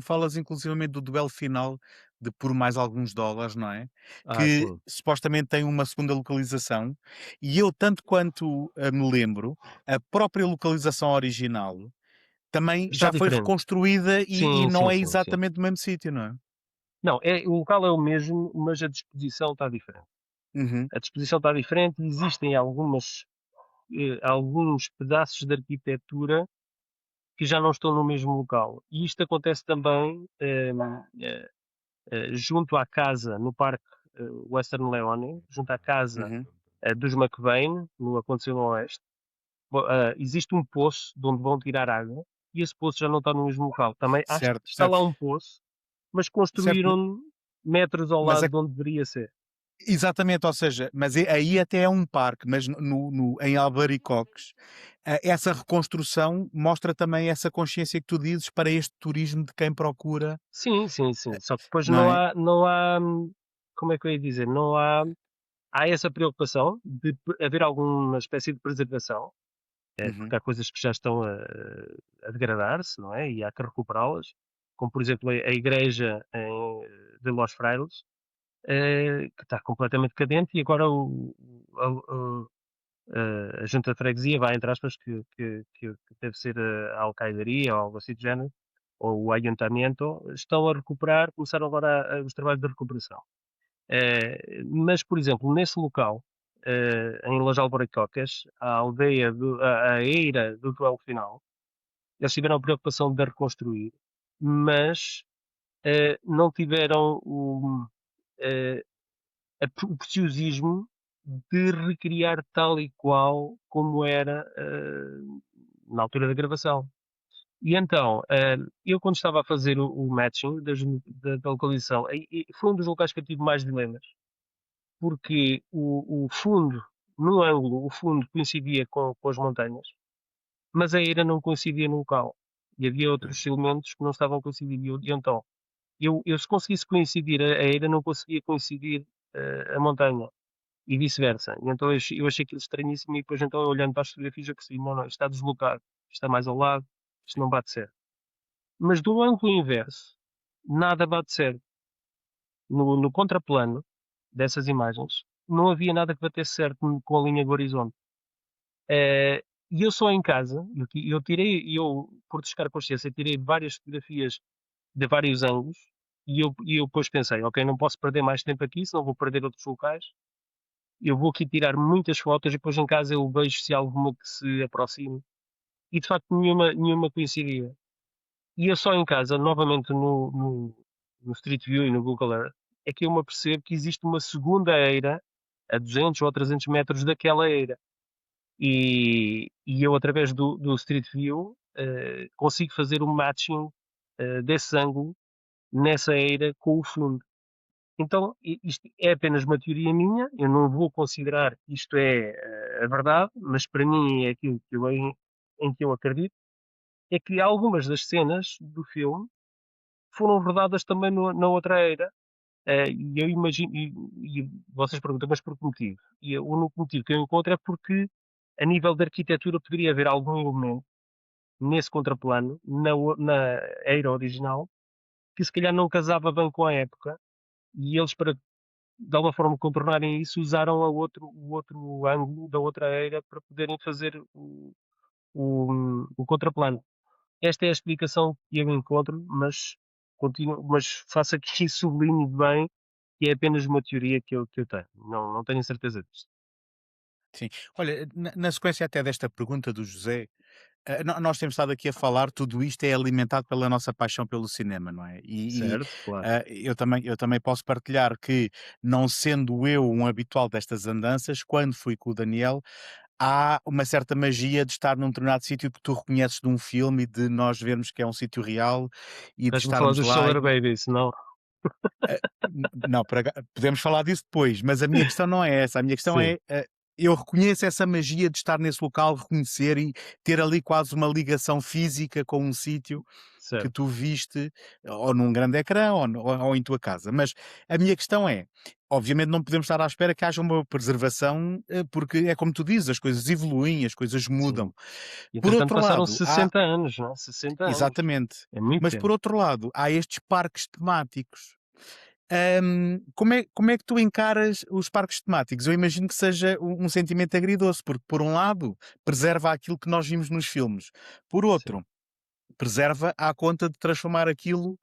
falas inclusivamente do duelo final de Por Mais Alguns Dólares, não é? Que sim, supostamente tem uma segunda localização, e eu, tanto quanto me lembro, a própria localização original também está já foi diferente. reconstruída e Sim, não sim, é sim, sim. exatamente no mesmo sítio, não é? Não, o local é o mesmo, mas a disposição está diferente. Uhum, A disposição está diferente e existem alguns pedaços de arquitetura que já não estão no mesmo local. E isto acontece também junto à casa, no Parque Western Leone, junto à casa uhum. dos McBain, no Aconteceu no Oeste. Existe um poço de onde vão tirar água e esse poço já não está no mesmo local. Também acho que Certo, está certo. lá um poço, mas Certo, construíram metros ao mas lado de onde deveria ser. exatamente, ou seja, mas aí até é um parque, mas em Albaricoques, essa reconstrução mostra também essa consciência que tu dizes para este turismo de quem procura, Sim, sim, sim. Só que depois não é? não há, como é que eu ia dizer? Não há, há essa preocupação de haver alguma espécie de preservação, porque Uhum, há coisas que já estão a degradar-se, não é? E há que recuperá-las, como por exemplo a igreja de Los Frailes, que está completamente cadente e agora a junta de freguesia, vai entre aspas, que deve ser a alcaidaria ou algo assim do género, ou o ayuntamento, estão a recuperar, começaram agora os trabalhos de recuperação. Mas, por exemplo, nesse local, em Las Alboricocas, a aldeia, a eira do duelo final, eles tiveram a preocupação de a reconstruir, mas não tiveram eh, o preciosismo de recriar tal e qual como era na altura da gravação. E então, eu quando estava a fazer o matching da localização, foi um dos locais que eu tive mais dilemas, porque o fundo, no ângulo, o fundo coincidia com as montanhas, mas a eira não coincidia no local. E havia outros elementos que não estavam a coincidir. E então, eu se conseguisse coincidir a eira, não conseguia coincidir a montanha. E vice-versa. E então eu achei aquilo estranhíssimo e depois então olhando para as fotografias eu percebi, não, isto está deslocado, isto está mais ao lado, isto não bate certo. Mas do ângulo inverso, nada bate certo. No contraplano dessas imagens, não havia nada que batesse certo com a linha do horizonte. E eu só em casa, eu por descar consciência, tirei várias fotografias de vários ângulos e eu depois pensei, ok, não posso perder mais tempo aqui, senão vou perder outros locais. Eu vou aqui tirar muitas fotos e depois em casa eu vejo se há alguma que se aproxime. E de facto nenhuma coincidia. E eu só em casa, novamente no Street View e no Google Earth, é que eu me apercebo que existe uma segunda eira a 200 ou 300 metros daquela eira. E eu, através do Street View, consigo fazer um matching desse ângulo nessa eira com o fundo. Então, isto é apenas uma teoria minha, eu não vou considerar que isto é a verdade, mas para mim é aquilo em que eu acredito, é que algumas das cenas do filme foram rodadas também na outra era. E eu imagino, e vocês perguntam, mas por que motivo? E o único motivo que eu encontro é porque, a nível de arquitetura, poderia haver algum elemento nesse contraplano, na era original, que se calhar não casava bem com a época, e eles, para de alguma forma contornarem isso, usaram o outro ângulo da outra eira para poderem fazer o contraplano. Esta é a explicação que eu encontro, mas faço aqui sublinho bem que é apenas uma teoria que eu tenho. Não tenho certeza disso. sim. Olha, na sequência até desta pergunta do José, nós temos estado aqui a falar, tudo isto é alimentado pela nossa paixão pelo cinema, não é? Certo? Claro. Eu também posso partilhar que, não sendo eu um habitual destas andanças, quando fui com o Daniel, há uma certa magia de estar num determinado sítio que tu reconheces de um filme e de nós vermos que é um sítio real e de Estás-me a falar estarmos dos lá. Solar Babies, não? Não, podemos falar disso depois, mas a minha questão não é essa. A minha questão Sim. é, eu reconheço essa magia de estar nesse local, reconhecer e ter ali quase uma ligação física com um sítio que Certo. tu viste, ou num grande ecrã, ou em tua casa. Mas a minha questão é, obviamente não podemos estar à espera que haja uma preservação, porque é como tu dizes, as coisas evoluem, as coisas mudam. Sim. E Por entretanto outro passaram lado, há 60 anos, não é? 60 anos. exatamente. É muito Mas tempo. por outro lado, há estes parques temáticos. Como é que tu encaras os parques temáticos? Eu imagino que seja um sentimento agridoce, porque por um lado preserva aquilo que nós vimos nos filmes, por Sim. outro preserva à conta de transformar aquilo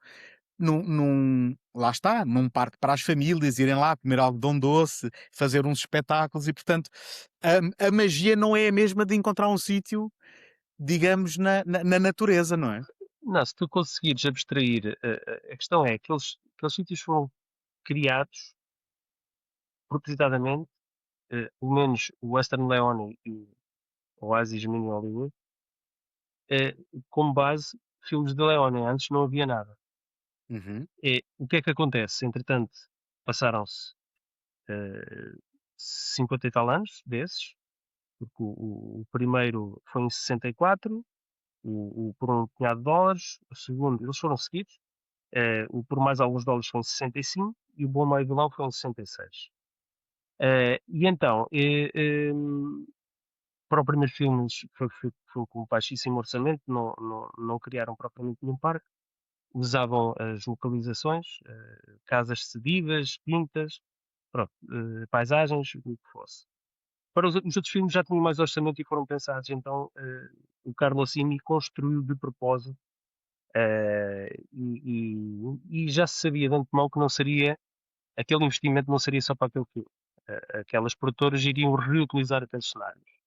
lá está, num parque para as famílias irem lá comer algodão doce, fazer uns espetáculos e portanto a magia não é a mesma de encontrar um sítio, digamos, na natureza, não é? Não, se tu conseguires abstrair, a questão é que aqueles sítios foram criados propositadamente, pelo menos o Western Leone e o Oasis Mini Hollywood, como base filmes de Leone. Antes não havia nada. Uhum. O que é que acontece? Entretanto, passaram-se 50 e tal anos desses, porque o primeiro foi em 64, por um punhado de dólares, o segundo, eles foram seguidos, o por mais alguns dólares foi em 65 e o Bom Meio Vilão foi em 66. E então, para o primeiro filme foi com baixíssimo orçamento, não criaram propriamente nenhum parque, usavam as localizações, casas cedidas, pintas, pronto, paisagens, o que fosse. Para os outros filmes já tinham mais orçamento e foram pensados, então o Carlo Simi construiu de propósito, e já se sabia de antemão que não seria, aquele investimento não seria só para aquele filme. Aquelas produtoras iriam reutilizar aqueles cenários.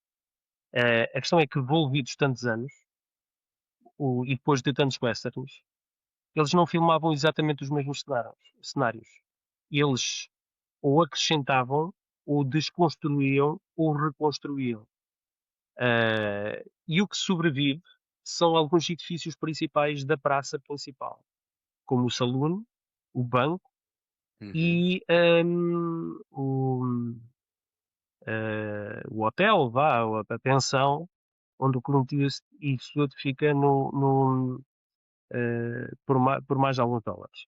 A questão é que, envolvidos tantos anos, e depois de tantos westerns, eles não filmavam exatamente os mesmos cenários. Eles ou acrescentavam, ou desconstruíam, ou reconstruíam. E o que sobrevive são alguns edifícios principais da praça principal, como o saloon, o banco Uhum. e o hotel, a pensão, onde o Clint Eastwood fica por mais alguns dólares.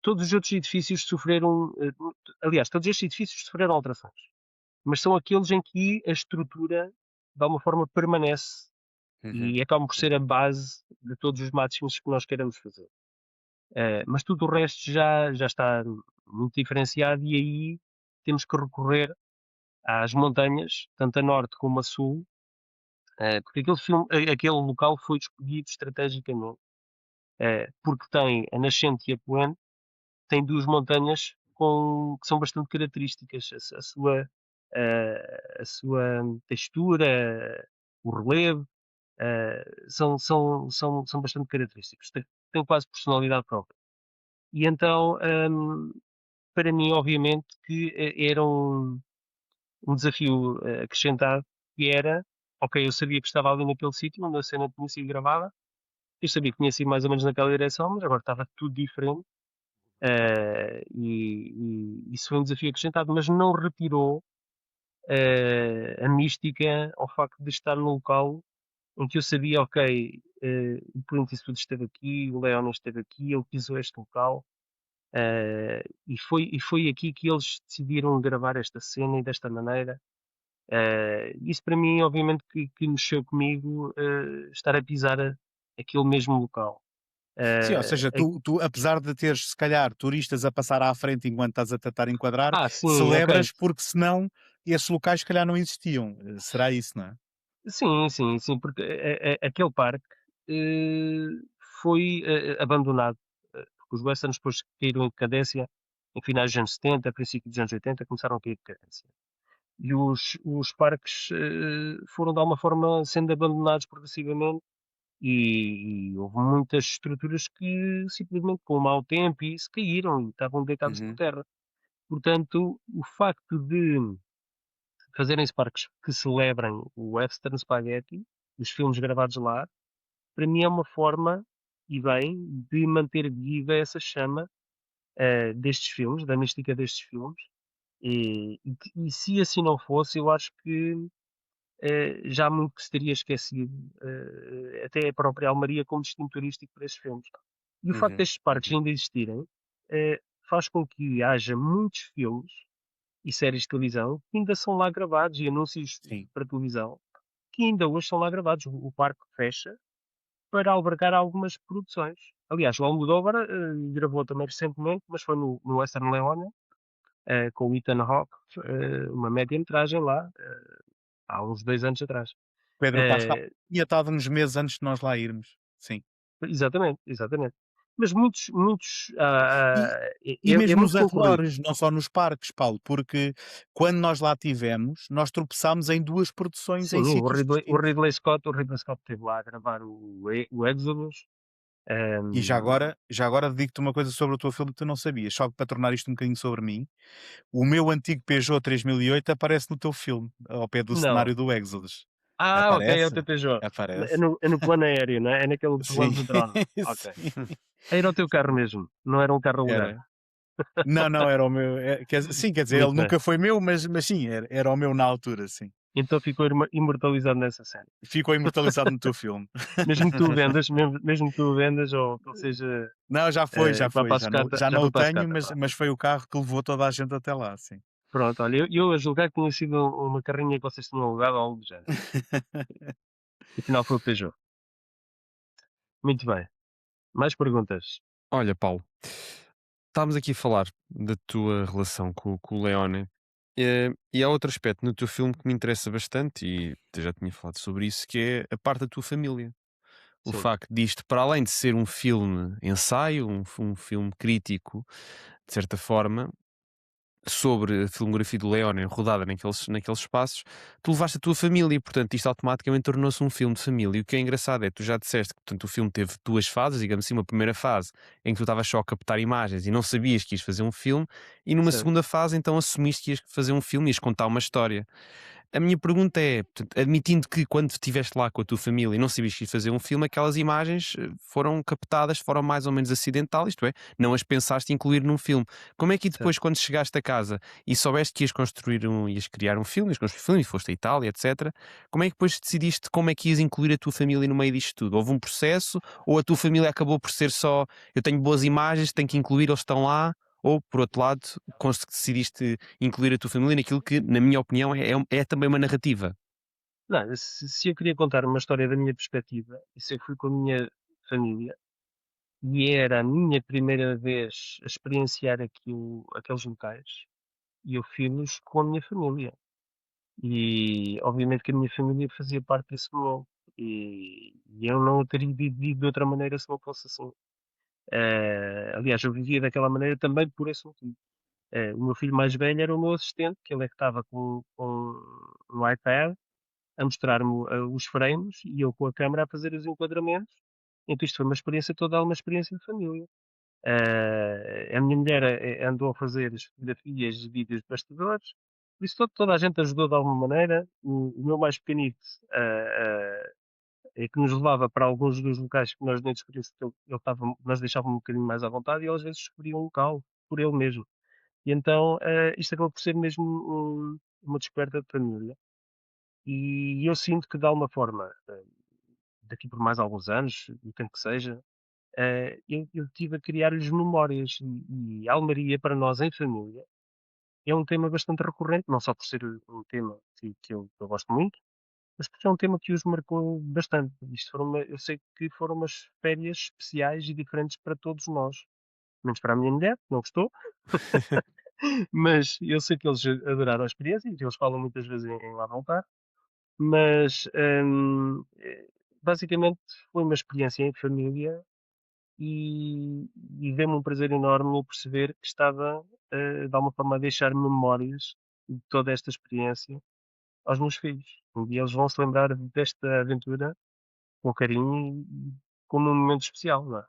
Todos os outros edifícios sofreram, aliás, todos estes edifícios sofreram alterações, mas são aqueles em que a estrutura, de alguma forma, permanece Uhum. e acabam por ser a base de todos os máximos que nós queremos fazer. Mas tudo o resto já está muito diferenciado e aí temos que recorrer às montanhas, tanto a norte como a sul, porque aquele local foi escolhido estrategicamente, porque tem a nascente e a poente, tem duas montanhas que são bastante características, a sua textura, o relevo, são bastante característicos, têm quase personalidade própria. E então, para mim, obviamente, que era um desafio acrescentado, que era, ok, eu sabia que estava ali naquele sítio onde a cena tinha sido gravada, eu sabia que tinha sido mais ou menos naquela direção, mas agora estava tudo diferente, e isso foi um desafio acrescentado, mas não retirou a mística ao facto de estar num local em que eu sabia, ok, o Clint Eastwood esteve aqui, o Leone esteve aqui, ele pisou este local, e foi aqui que eles decidiram gravar esta cena e desta maneira. Isso para mim, obviamente, que mexeu comigo, estar a pisar aquele mesmo local. Sim, ou seja, tu, apesar de teres, se calhar, turistas a passar à frente enquanto estás a tentar enquadrar, sim, ok. celebras porque senão esses locais, se calhar, não existiam. Será isso, não é? Sim, porque aquele parque foi abandonado, porque os westerns depois caíram em decadência em finais dos anos 70, a princípio dos anos 80, começaram a cair em decadência. E os parques foram de alguma forma sendo abandonados progressivamente e houve muitas estruturas que simplesmente com o mau tempo e se caíram e estavam deitados por Uhum. terra. Portanto, o facto de fazerem-se parques que celebrem o Western Spaghetti, os filmes gravados lá, para mim é uma forma, e bem, de manter viva essa chama destes filmes, da mística destes filmes, E se assim não fosse, eu acho que já muito que se teria esquecido até a própria Almaria como destino turístico para esses filmes. E o facto Uhum, destes parques uhum. ainda existirem faz com que haja muitos filmes e séries de televisão que ainda são lá gravados e anúncios Sim. para televisão que ainda hoje são lá gravados. O parque fecha para albergar algumas produções. Aliás, o Almodóvar gravou também recentemente, mas foi no Western Leone, com o Ethan Hawke, uma média-metragem lá, há uns 2 anos atrás. Pedro Pascal Eh, tinha estado uns meses antes de nós lá irmos. Sim. exatamente, exatamente. Mas muitos, E, e é mesmo nos muito concorrido. arredores, não só nos parques, Paulo, porque quando nós lá tivemos, nós tropeçámos em duas produções Sim, em sítios O distintos. Ridley Scott esteve lá a gravar o Exodus. E ehm, já agora digo-te uma coisa sobre o teu filme que tu não sabias, só para tornar isto um bocadinho sobre mim. O meu antigo Peugeot 3008 aparece no teu filme, ao pé do não. cenário do Exodus. Ah, ok, é o Aparece? TPJ. Aparece. É no plano aéreo, não é? É naquele Sim, plano de drone. Ok. sim, Era o teu carro mesmo, não era um carro alugado. era. Não, não, era o meu. Sim, quer dizer, ele Muito bem. nunca foi meu, mas sim, era o meu na altura, sim. Então ficou imortalizado nessa série. Ficou imortalizado no teu filme. Mesmo que tu o vendas, ou seja, Não, já vá foi, para a sucata, já já não foi o para a tenho, sucata, vá. mas foi o carro que levou toda a gente até lá, sim. Pronto, olha, eu a julgar que tinha sido uma carrinha que vocês tinham alugado ou algo do género. E afinal foi o Peugeot. Muito bem. Mais perguntas? Olha, Paulo, estávamos aqui a falar da tua relação com o Leone, e há outro aspecto no teu filme que me interessa bastante, e eu já tinha falado sobre isso, que é a parte da tua família. O Sim, facto disto, para além de ser um filme ensaio, um filme crítico, de certa forma, sobre a filmografia do Leone rodada naqueles espaços, tu levaste a tua família e, portanto, isto automaticamente tornou-se um filme de família. E o que é engraçado é, tu já disseste que, portanto, o filme teve duas fases, digamos assim, uma primeira fase em que tu estavas só a captar imagens e não sabias que ias fazer um filme, e numa certo, segunda fase, então, assumiste que ias fazer um filme e ias contar uma história. A minha pergunta é, portanto, admitindo que quando estiveste lá com a tua família e não sabias que ias fazer um filme, aquelas imagens foram captadas de forma mais ou menos acidental, isto é, não as pensaste incluir num filme. Como é que certo. depois, quando chegaste a casa e soubeste que ias criar um filme, ias construir um filme e foste à Itália, etc., como é que depois decidiste como é que ias incluir a tua família no meio disto tudo? Houve um processo ou a tua família acabou por ser só, eu tenho boas imagens, tenho que incluir, eles estão lá? Ou, por outro lado, decidiste incluir a tua família naquilo que, na minha opinião, é também uma narrativa. Não, se eu queria contar uma história da minha perspectiva, e se eu fui com a minha família, e era a minha primeira vez a experienciar aqueles locais, e eu fiz-los com a minha família. E obviamente que a minha família fazia parte desse momento. E eu não o teria vivido de outra maneira se não fosse assim. Aliás, eu vivia daquela maneira também por esse motivo. O meu filho mais velho era o meu assistente, que ele é que estava com um iPad a mostrar-me os frames e eu com a câmera a fazer os enquadramentos. Então isto foi uma experiência toda, uma experiência de família. A minha mulher andou a fazer as fotografias e vídeos de bastidores. Por isso toda a gente ajudou de alguma maneira. O meu mais pequenito é que nos levava para alguns dos locais que nós nem descobríamos, porque ele estava, nós deixávamos um bocadinho mais à vontade e ele às vezes descobria um local por ele mesmo. E então isto acabou por ser mesmo uma descoberta de família. E eu sinto que de alguma forma, daqui por mais alguns anos, o tempo que seja, eu tive a criar-lhes memórias. E Almaria, para nós em família, é um tema bastante recorrente, não só por ser um tema que eu gosto muito, mas porque é um tema que os marcou bastante. Eu sei que foram umas férias especiais e diferentes para todos nós. Menos para a minha mulher, que não gostou, mas eu sei que eles adoraram a experiência e que eles falam muitas vezes em lá voltar. Mas basicamente foi uma experiência em família e deu-me um prazer enorme em perceber que estava de alguma forma a deixar memórias de toda esta experiência aos meus filhos. Um dia eles vão se lembrar desta aventura com carinho e como um momento especial, não é?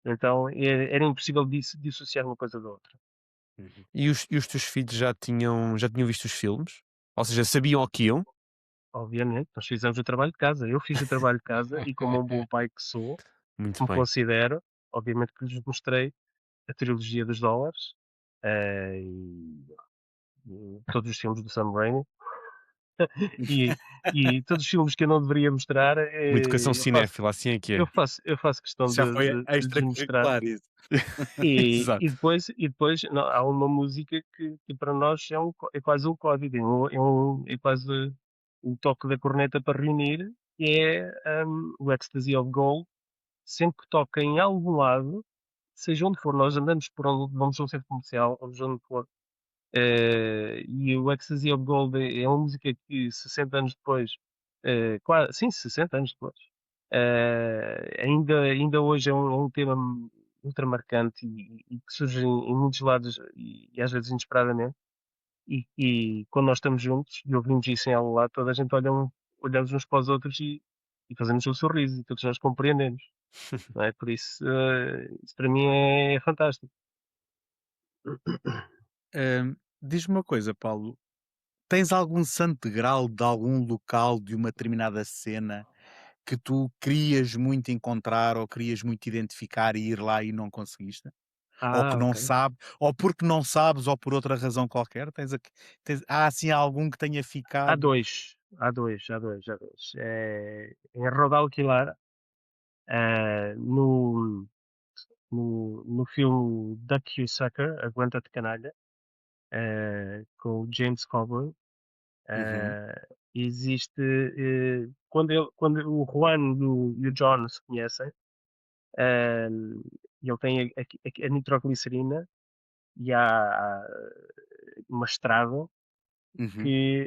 Então era impossível dissociar uma coisa da outra. Uhum. E os teus filhos já tinham visto os filmes? Ou seja, sabiam o que iam? Obviamente, nós fizemos o trabalho de casa. Eu fiz o trabalho de casa e como um bom pai que sou, Muito que me bem. considero, obviamente que lhes mostrei a trilogia dos dólares. E todos os filmes do Sam Raimi. E, e todos os filmes que eu não deveria mostrar, Uma educação eu faço, cinéfila, assim é que é. eu faço questão Isso já foi de lhes mostrar. extracurricular, isso. E, Exato. e depois não, há uma música que para nós é quase um código, é quase o toque da corneta para reunir, que é o Ecstasy of Gold. Sempre que toca em algum lado, seja onde for, nós andamos por onde vamos a um centro comercial, vamos onde for, e o Ecstasy of Gold é uma música que 60 anos depois, quase, sim, 60 anos depois, ainda hoje é um tema ultra marcante e que surge em muitos lados e às vezes inesperadamente. E quando nós estamos juntos e ouvimos isso em algum lado, toda a gente olhamos uns para os outros e fazemos um sorriso e todos nós compreendemos. Não é? Por isso, isso para mim é fantástico. Diz-me uma coisa, Paulo. Tens algum santo grau de algum local, de uma determinada cena que tu querias muito encontrar ou querias muito identificar e ir lá e não conseguiste? Ou que não Ok. sabe, ou porque não sabes, ou por outra razão qualquer? Há assim algum que tenha Há ficado? dois, há dois, há dois, há dois. Em Rodal Quilar, no filme Duck You Sucker, Aguenta-te Canalha, com o James Coburn, Uhum, existe, quando o Juan e o John se conhecem, eh, ele tem a nitroglicerina e há uma estrada uhum.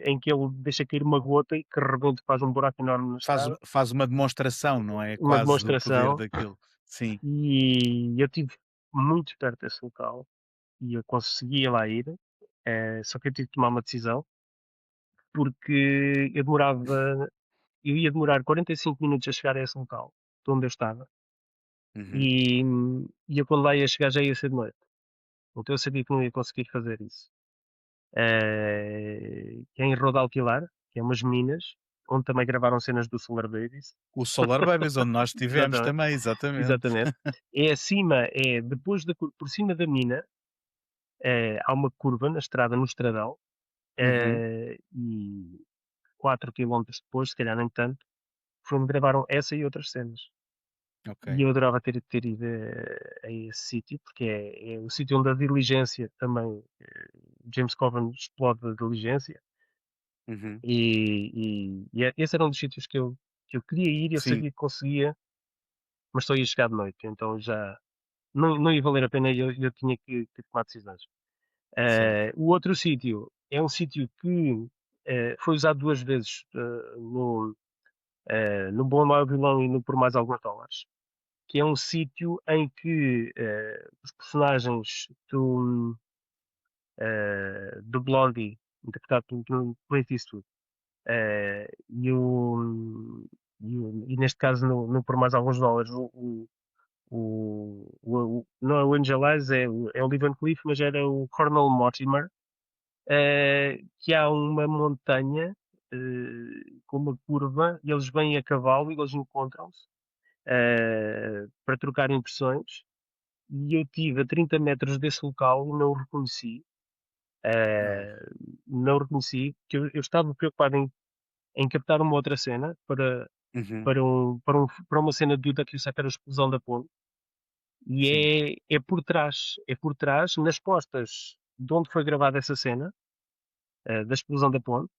em que ele deixa cair uma gota e que rebenta faz um buraco enorme na estrada. Faz uma demonstração, não é? Uma Quase do poder demonstração, daquilo. Sim. e eu estive muito perto desse local e eu conseguia lá ir, só que eu tive que tomar uma decisão porque eu ia demorar 45 minutos a chegar a esse local, de onde eu estava, Uhum. e, e eu quando lá ia chegar já ia ser de noite. Então eu sabia que não ia conseguir fazer isso. Que é em Rodalquilar, que é umas minas, onde também gravaram cenas do Solar Babies. O Solar Babies, onde nós estivemos Exatamente, também, exatamente. exatamente. É acima, depois por cima da mina, há uma curva na estrada, no estradão, Uhum. e 4 quilómetros depois, se calhar nem tanto, foi onde gravaram essa e outras cenas. Ok. E eu adorava ter ido a esse sítio, porque é o sítio onde a diligência também, James Coburn explode a diligência, Uhum. esse era um dos sítios que eu queria ir e eu Sim, sabia que conseguia, mas só ia chegar de noite, então já não ia valer a pena e eu tinha que tomar decisões. certo. O outro sítio é um sítio que foi usado duas vezes no Bom Mau Vilão e no Por Mais Alguns Dólares, que é um sítio em que os personagens do Blondie, interpretado pelo Clint Eastwood, e neste caso no Por Mais Alguns Dólares, não é o Angel Eyes, é o Lee Van Cleef, mas era o Colonel Mortimer, que há uma montanha com uma curva e eles vêm a cavalo e eles encontram-se para trocar impressões e eu estive a 30 metros desse local e não o reconheci. Uau. Não o reconheci, porque eu estava preocupado em captar uma outra cena Uhum. para uma cena do Duck Sacar a explosão da ponte. Sim. E é por trás, nas costas de onde foi gravada essa cena, da explosão da ponte,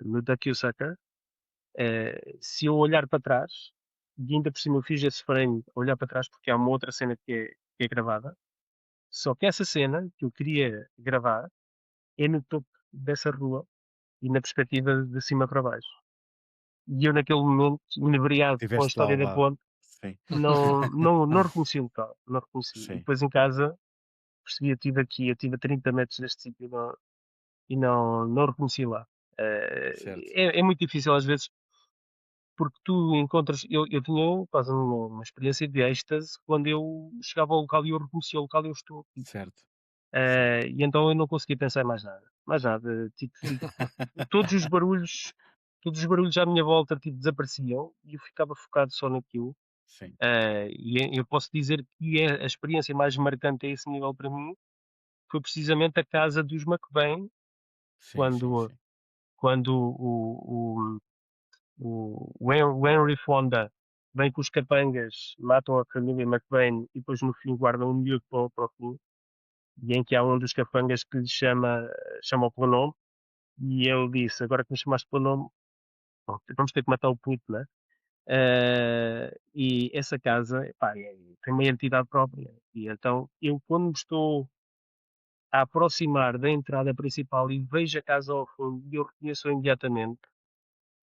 no Duck Sucker. Se eu olhar para trás, e ainda por cima eu fiz esse frame, olhar para trás, porque há uma outra cena que é gravada, só que essa cena que eu queria gravar é no topo dessa rua e na perspectiva de cima para baixo. E eu, naquele momento, inebriado com a Estiveste lá história ao da lado. ponte, Sim. não reconheci o local. Não reconheci. E Sim. depois em casa percebi, eu estive a 30 metros deste sítio e não reconheci lá. Certo. É muito difícil às vezes, porque tu encontras. Eu tinha quase uma experiência de êxtase quando eu chegava ao local e eu reconhecia o local e eu estou aqui. Certo. Certo. E então eu não conseguia pensar em mais nada. Mais nada. Tipo, todos os barulhos, todos os barulhos à minha volta tipo, desapareciam e eu ficava focado só naquilo. Sim. E eu posso dizer que a experiência mais marcante a esse nível para mim foi precisamente a casa dos McBain, Sim, sim, quando, sim. quando o Henry Fonda vem com os capangas, matam a família McBain e depois no fim guardam um miúdo para o fim, e em que há um dos capangas que lhe chama pelo nome, e ele disse, agora que me chamaste pelo nome, bom, vamos ter que matar o puto, né? E essa casa, pá, tem uma entidade própria. E então, eu quando me estou a aproximar da entrada principal e vejo a casa ao fundo, e eu reconheço imediatamente,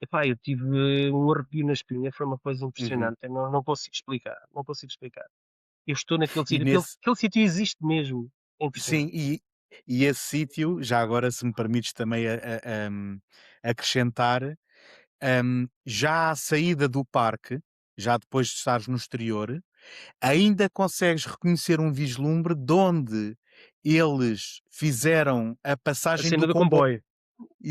epá, eu tive um arrepio na espinha, foi uma coisa Uhum. impressionante. Eu não consigo explicar, não consigo explicar. Eu estou naquele E sítio, nesse, aquele sítio existe mesmo. É sim, impressionante. e esse sítio, já agora, se me permites também acrescentar, já à saída do parque, já depois de estares no exterior, ainda consegues reconhecer um vislumbre de onde eles fizeram a A passagem cena do do comboio. comboio.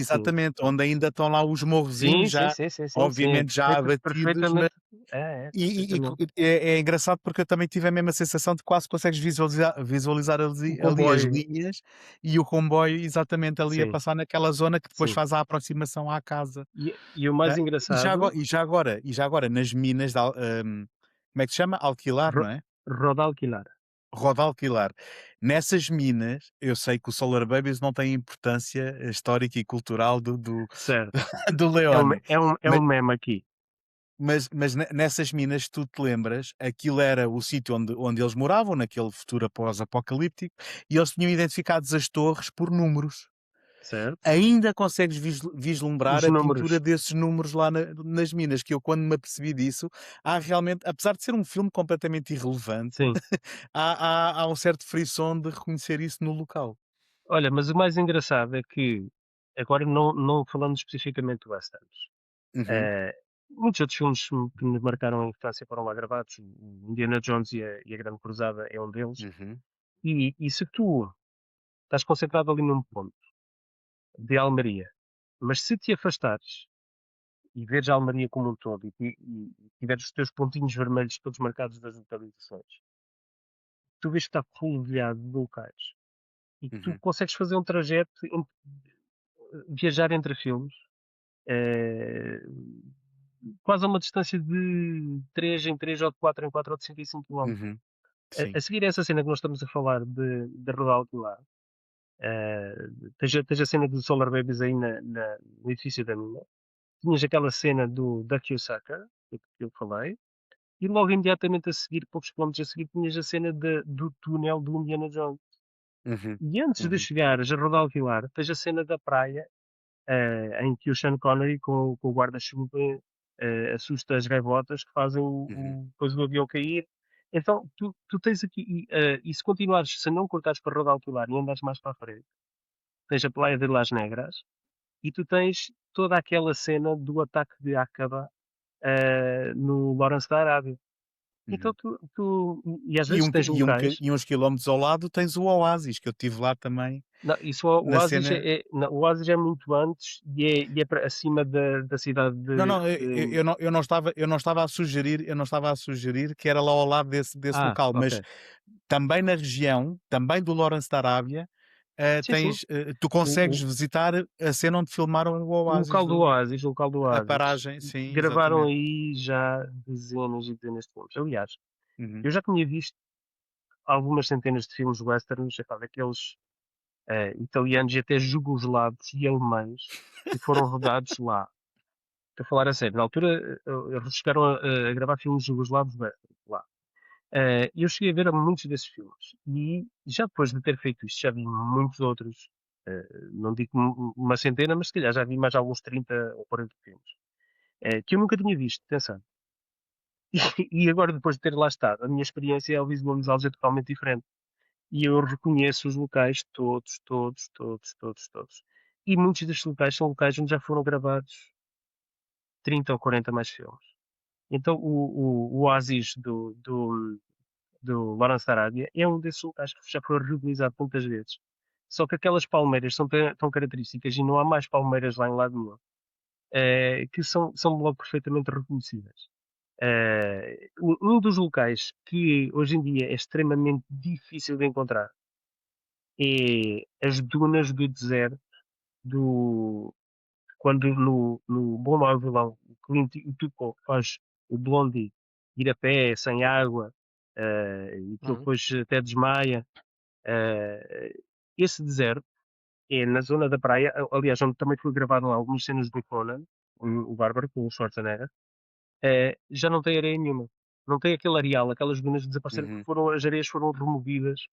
Sim. Exatamente, onde ainda estão lá os morrozinhos, Sim, sim, já, sim, sim, sim, sim. É obviamente, já abatidos, perfeitamente. É, perfeitamente. é engraçado porque eu também tive a mesma sensação de quase consegues visualizar O ali as comboio. linhas e o comboio exatamente ali a Sim, passar naquela zona que depois sim. faz a aproximação à casa. E o mais Ah, engraçado, e já agora nas minas de como é que se chama? Alquilar, ro, não é? roda alquilar. Roda alquilar. Nessas minas, eu sei que o Solar Babies não tem importância histórica e cultural Certo. do É um, Leone. é um, é um meme aqui. Mas nessas minas, tu te lembras, aquilo era o sítio onde eles moravam, naquele futuro pós-apocalíptico, e eles tinham identificados as torres por números. Certo? Ainda consegues vislumbrar Os a números. pintura desses números lá nas minas, que eu, quando me apercebi disso, há realmente, apesar de ser um filme completamente irrelevante, Sim. há um certo frisson de reconhecer isso no local. Olha, mas o mais engraçado é que, agora não falando especificamente do westerns, Uhum, eh, muitos outros filmes que me marcaram a infância foram lá gravados. O Indiana Jones e a Grande Cruzada é um deles. uhum, E se tu estás concentrado ali num ponto de Almeria, mas se te afastares e veres a Almeria como um todo e tiveres os teus pontinhos vermelhos todos marcados das localizações, tu vês que está rodeado de locais e tu uhum, consegues fazer um trajeto, viajar entre filmes, eh, quase a uma distância de 3 em 3 ou de 4 em 4 ou de 65 km. uhum. A Sim. seguir essa cena que nós estamos a falar de Rodal Pilar, tens a cena do Solar Babies aí no edifício da mina, tinhas aquela cena da Kiyosaka, que eu falei, e logo imediatamente a seguir, poucos quilómetros a seguir, tinhas a cena do túnel do Indiana Jones. Uhum, E antes de uhum, chegares a Rodal Pilar, tens a cena da praia, em que o Sean Connery com o guarda-chuva assusta as gaivotas que fazem uhum, depois o avião cair. Então, tu tens aqui, e se continuares, se não cortares para Rodal Pilar e andares mais para a frente, tens a Praia de Las Negras e tu tens toda aquela cena do ataque de Aqaba no Lawrence da Arábia. Então uhum. e às vezes tens locais. E uns quilómetros ao lado tens o Oasis, que eu tive lá também Não, isso o na Oasis cena. não, o Oasis é muito antes e é acima da cidade Não, de, não, de- eu não estava a sugerir, eu não estava a sugerir que era lá ao lado desse Ah, local, mas ok. também na região, também do Lawrence da Arábia, Sim, sim. tu consegues O, visitar a cena onde filmaram o o Oasis, local do Oasis, o local do a Oasis, paragem, sim, gravaram exatamente. aí já dezenas e dezenas de filmes. Aliás, Uhum, eu já tinha visto algumas centenas de filmes westerns, epá, daqueles italianos e até jugoslavos e alemães que foram rodados lá. Estou a falar a sério. Na altura, eles chegaram a gravar filmes jugoslavos lá. Eu cheguei a ver muitos desses filmes. E já depois de ter feito isto, já vi muitos outros. Não digo uma centena, mas se calhar já vi mais alguns 30 ou 40 filmes. Que eu nunca tinha visto, atenção. E agora, depois de ter lá estado, a minha experiência audiovisual é totalmente diferente. E eu reconheço os locais todos, todos, todos, todos, todos. E muitos destes locais são locais onde já foram gravados 30 ou 40 mais filmes. Então, o Oasis do Lawrence da Arábia é um desses locais que já foi reutilizado muitas vezes. Só que aquelas palmeiras são tão características e não há mais palmeiras lá em lado nenhum, que são logo perfeitamente reconhecíveis. Um dos locais que hoje em dia é extremamente difícil de encontrar é as dunas do deserto do quando no Bom Mau Vilão o Clint Eastwood faz o Blondie ir a pé, sem água, e que ele Uhum. depois até desmaia. Esse deserto é na zona da praia, aliás, onde também foi gravado algumas cenas do Conan, o Bárbaro, com o Schwarzenegger, já não tem areia nenhuma. Não tem aquele areal, aquelas dunas desapareceram, Uhum. porque as areias foram removidas.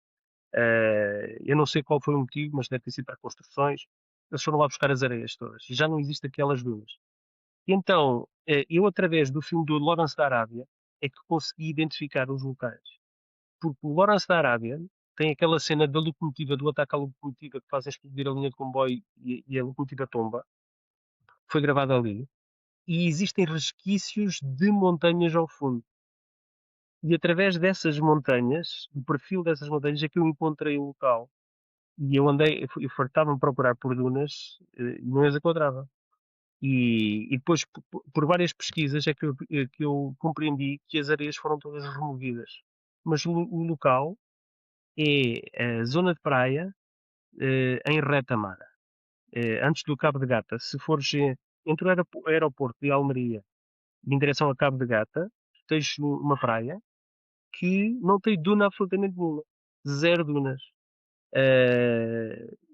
Eu não sei qual foi o motivo, mas deve ter sido para construções. Eles foram lá buscar as areias todas. Já não existem aquelas dunas. Então, eu, através do filme do Lawrence da Arábia, é que consegui identificar os locais. Porque o Lawrence da Arábia tem aquela cena da locomotiva, do ataque à locomotiva que fazem explodir a linha de comboio e a locomotiva tomba. Foi gravado ali. E existem resquícios de montanhas ao fundo. E através dessas montanhas, do perfil dessas montanhas, é que eu encontrei o local. E eu andei, eu fartava-me procurar por dunas e não as encontrava. E depois, por várias pesquisas, é que eu compreendi que as areias foram todas removidas. Mas o local é a zona de praia em Retamar, antes do Cabo de Gata. Se fores entre o aeroporto de Almeria em direção a Cabo de Gata, tens uma praia que não tem duna absolutamente nenhuma. Zero dunas.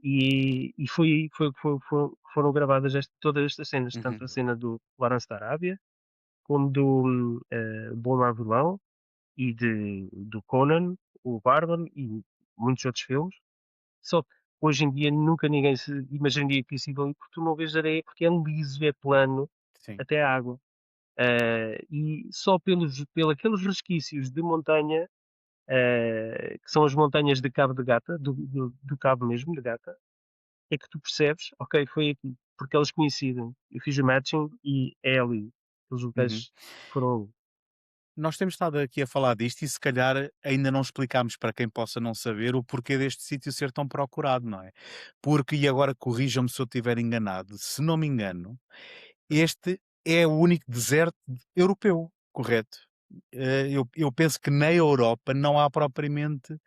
E foi aí que foram gravadas todas estas cenas, Uhum. tanto a cena do Lawrence da Arábia, como do Bom Mar Vilão, e do Conan, o Bárbaro, e muitos outros filmes. Só que hoje em dia nunca ninguém se imaginaria que isso ia ali, porque tu não vês areia, porque é liso, é plano, Sim. até a água. E só pelos aqueles resquícios de montanha, que são as montanhas de Cabo de Gata, do Cabo mesmo, de Gata, é que tu percebes, ok, foi aqui, porque elas coincidem. Eu fiz o matching e é ali. Os Uhum. locais foram ali. Nós temos estado aqui a falar disto e se calhar ainda não explicámos para quem possa não saber o porquê deste sítio ser tão procurado, não é? Porque, e agora corrijam-me se eu estiver enganado, se não me engano, este é o único deserto europeu, correto? Eu penso que na Europa não há propriamente Não,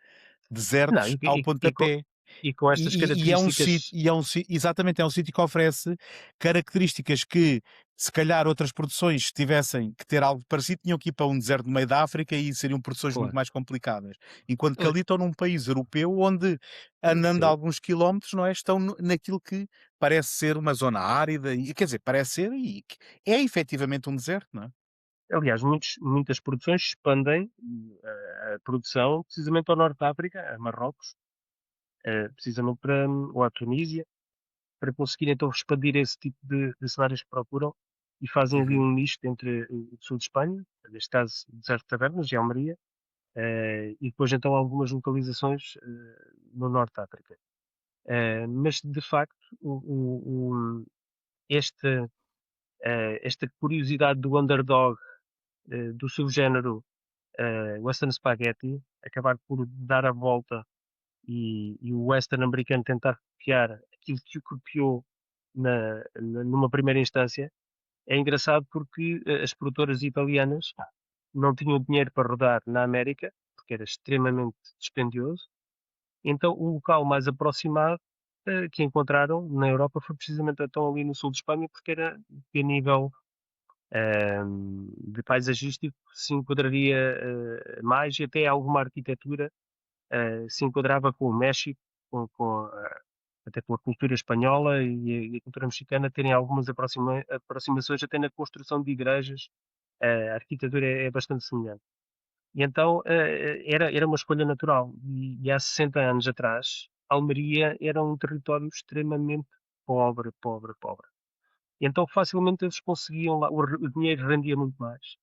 desertos ao pontapé. e com estas E é um sítio, características, exatamente, é um sítio que oferece características que, se calhar, outras produções, se tivessem que ter algo parecido, tinham que ir para um deserto no meio da África e seriam produções muito claro. mais complicadas. Enquanto que Ali- ali estão num país europeu onde, andando Sim. alguns quilómetros, não é, estão naquilo que parece ser uma zona árida, e quer dizer, parece ser, e que é efetivamente um deserto, não é? Aliás, muitas produções expandem a produção precisamente ao Norte de África, a Marrocos, precisamente ou à Tunísia, para conseguir então expandir esse tipo de cenários que procuram e fazem ali Uhum. um misto entre o sul de Espanha, neste caso o deserto de Tabernas e Almeria, e depois então algumas localizações no Norte de África. Mas de facto, esta, esta curiosidade do underdog, do subgénero Western Spaghetti, acabar por dar a volta e o Western americano tentar copiar aquilo que o copiou numa primeira instância, é engraçado porque as produtoras italianas não tinham dinheiro para rodar na América, porque era extremamente dispendioso. Então, o local mais aproximado que encontraram na Europa foi precisamente então ali no sul de Espanha, porque era a nível de paisagístico se enquadraria mais e até alguma arquitetura se enquadrava com o México, até com a cultura espanhola e a cultura mexicana terem algumas aproximações até na construção de igrejas. A arquitetura é bastante semelhante. E então era uma escolha natural. E há 60 anos atrás, Almeria era um território extremamente pobre, pobre, pobre. E então facilmente eles conseguiam lá, o dinheiro rendia muito mais.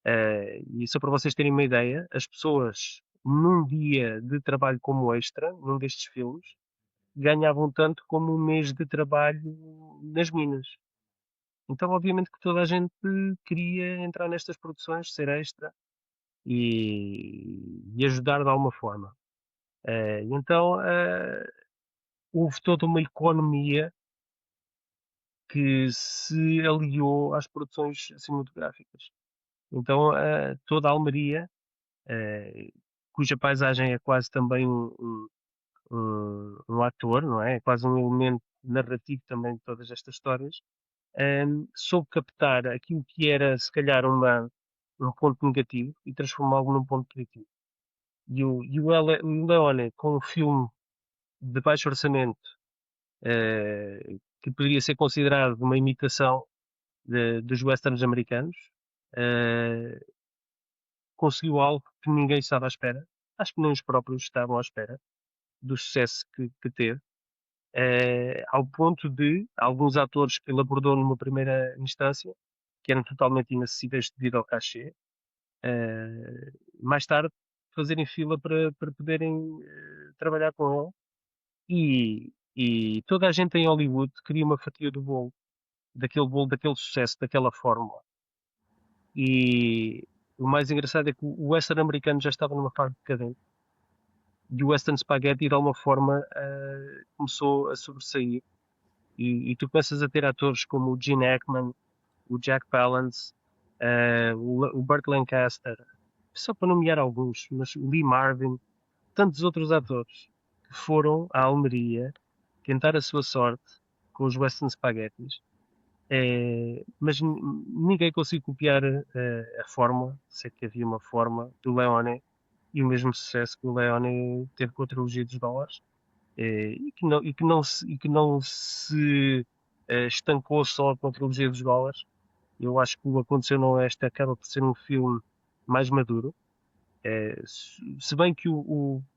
E só para vocês terem uma ideia, as pessoas num dia de trabalho como extra, num destes filmes, ganhavam tanto como um mês de trabalho nas minas. Então, obviamente, que toda a gente queria entrar nestas produções, ser extra e ajudar de alguma forma. E então, houve toda uma economia que se aliou às produções cinematográficas. Então, toda a Almeria, eh, cuja paisagem é quase também um ator, não é? É quase um elemento narrativo também de todas estas histórias, soube captar aquilo que era, se calhar, um ponto negativo e transformá-lo num ponto positivo. O Leone, com um filme de baixo orçamento, que poderia ser considerado uma imitação dos westerns americanos, conseguiu algo que ninguém estava à espera. Acho que nem os próprios estavam à espera do sucesso que teve. Ao ponto de alguns atores que ele abordou numa primeira instância, que eram totalmente inacessíveis devido ao cachê, mais tarde fazerem fila para poderem trabalhar com ele. E toda a gente em Hollywood queria uma fatia do bolo, daquele sucesso, daquela fórmula. E o mais engraçado é que o western americano já estava numa fase decadente e o western spaghetti de alguma forma começou a sobressair. E tu começas a ter atores como o Gene Hackman, o Jack Palance, o Burt Lancaster, só para nomear alguns, mas o Lee Marvin, tantos outros atores que foram à Almeria tentar a sua sorte com os western spaghettis, mas ninguém conseguiu copiar a fórmula. Sei que havia uma forma do Leone e o mesmo sucesso que o Leone teve com a trilogia dos dólares, e que não se estancou só com a trilogia dos dólares. Eu acho que o Aconteceu no Oeste acaba por ser um filme mais maduro. Se bem que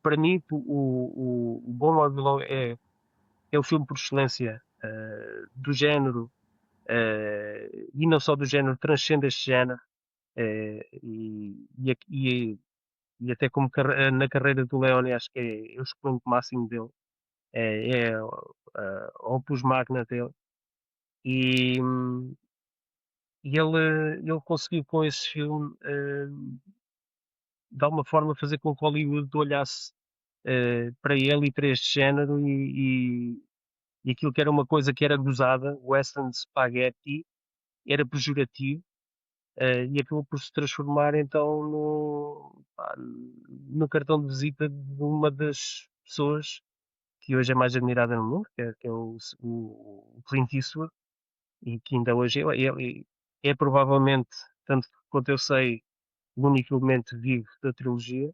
para mim o Bom Lado Vilão é o filme por excelência do género, e não só do género, transcende este género, e até como na carreira do Leone acho que é o expoente máximo dele, é a opus magna dele, e, e ele conseguiu com esse filme de alguma forma fazer com que Hollywood olhasse para ele e para este género, e aquilo que era uma coisa que era gozada, western spaghetti, era pejorativo, e acabou por se transformar então no cartão de visita de uma das pessoas que hoje é mais admirada no mundo, que é o Clint Eastwood, e que ainda hoje é provavelmente, tanto quanto eu sei, o único elemento vivo da trilogia.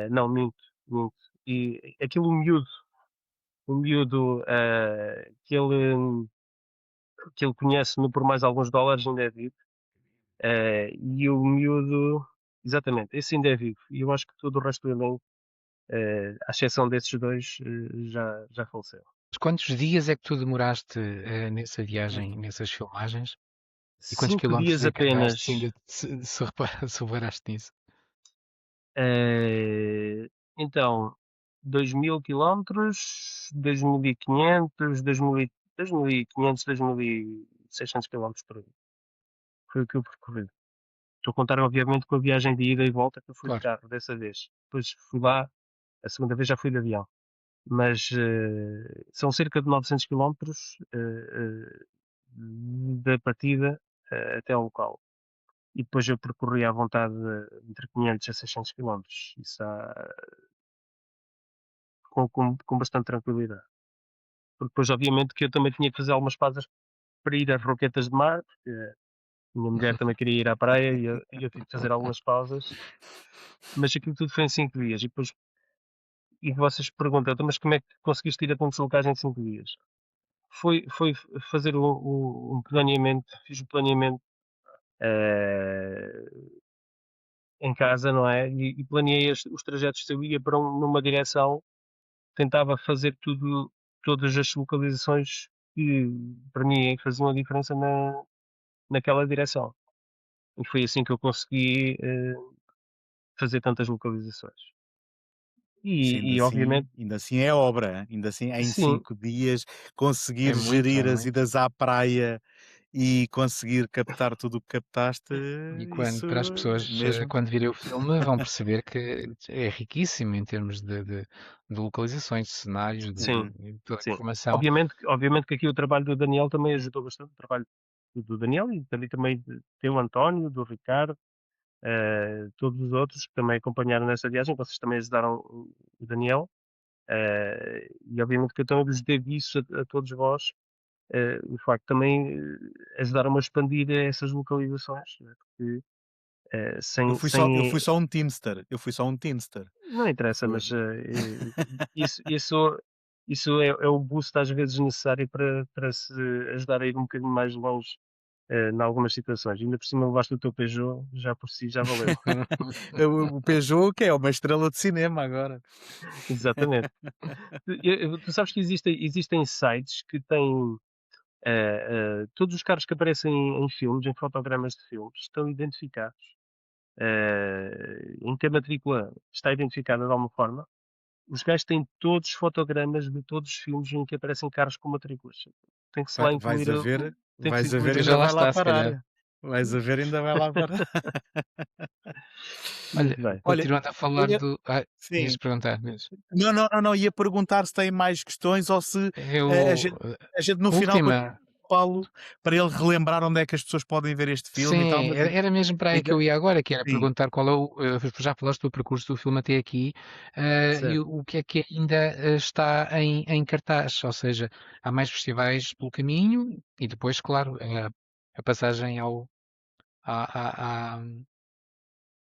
Não, minto. E aquilo, o miúdo que ele conhece no Por Mais Alguns Dólares ainda é vivo. E o miúdo, exatamente, esse ainda é vivo. E eu acho que todo o resto do elenco, à exceção desses dois, já faleceu. Mas quantos dias é que tu demoraste nessa viagem, nessas filmagens? E quantos 5 quilómetros dias é que apenas. andaste, se reparaste nisso? Então, 2000 quilómetros, 2500, 2500, 2600 quilómetros por aí. Foi o que eu percorri. Estou a contar, obviamente, com a viagem de ida e volta, que eu fui de Claro. carro dessa vez. Depois fui lá, a segunda vez já fui de avião. Mas são cerca de 900 quilómetros da partida até ao local. E depois eu percorri à vontade entre 500 a 600 quilómetros. Isso com bastante tranquilidade. Porque depois, obviamente, que eu também tinha que fazer algumas pausas para ir às Roquetas de Mar, porque a minha mulher também queria ir à praia e eu tive que fazer algumas pausas. Mas aquilo tudo foi em 5 dias. E vocês perguntam, "Então, mas como é que conseguiste ir a tanta deslocagem em 5 dias?" Foi fazer um planeamento, fiz o planeamento eh, em casa, não é? E planeei os trajetos que eu ia para numa direção, tentava fazer todas as localizações que para mim faziam a diferença naquela direção. E foi assim que eu consegui fazer tantas localizações. Obviamente, Ainda assim é obra, ainda assim em sim, 5 dias conseguir É muito, gerir é as muito. idas à praia e conseguir captar tudo o que captaste, E isso para as pessoas, mesmo. quando virem o filme, vão perceber que é riquíssimo em termos de localizações, de cenários, sim, de toda a sim. informação. Obviamente que aqui o trabalho do Daniel também ajudou bastante, o trabalho do Daniel e também tem o António, do Ricardo, todos os outros que também acompanharam nessa viagem, vocês também ajudaram o Daniel. E obviamente que então eu vos devo isso a todos vós, o facto de também ajudaram-me a expandir essas localizações, né? Porque Eu sem, fui só, eu sem, fui só um Teamster. Eu fui só um Teamster. não interessa, Foi- mas isso é o boost às vezes necessário para se ajudar a ir um bocadinho mais longe em algumas situações. Ainda por cima levaste o teu Peugeot, já por si já valeu. O Peugeot, que é uma estrela de cinema agora. Exatamente. Tu sabes que existem sites que têm todos os carros que aparecem em filmes, em fotogramas de filmes, estão identificados. Em que a matrícula está identificada de alguma forma. Os gajos têm todos os fotogramas de todos os filmes em que aparecem carros com matrículas. Tem que se lá Vais incluir, a ver, tem que se vais a incluir ver, Então os já ainda lá vai lá está, se parar. calhar. Vais a ver, ainda vai lá parar. Olha, Muito bem. Olha, continuando a eu falar ia- do. sim. Ias perguntar, mas Não, ia perguntar se tem mais questões ou se a eu. gente, a gente no final Última. Paulo, para ele relembrar onde é que as pessoas podem ver este filme e tal, Sim, mas era mesmo para aí que ainda, eu ia agora, que era sim, perguntar qual é já falaste do percurso do filme até aqui, e Certo. o que é que ainda está em cartaz, ou seja, há mais festivais pelo caminho e depois, claro, a passagem à, à, à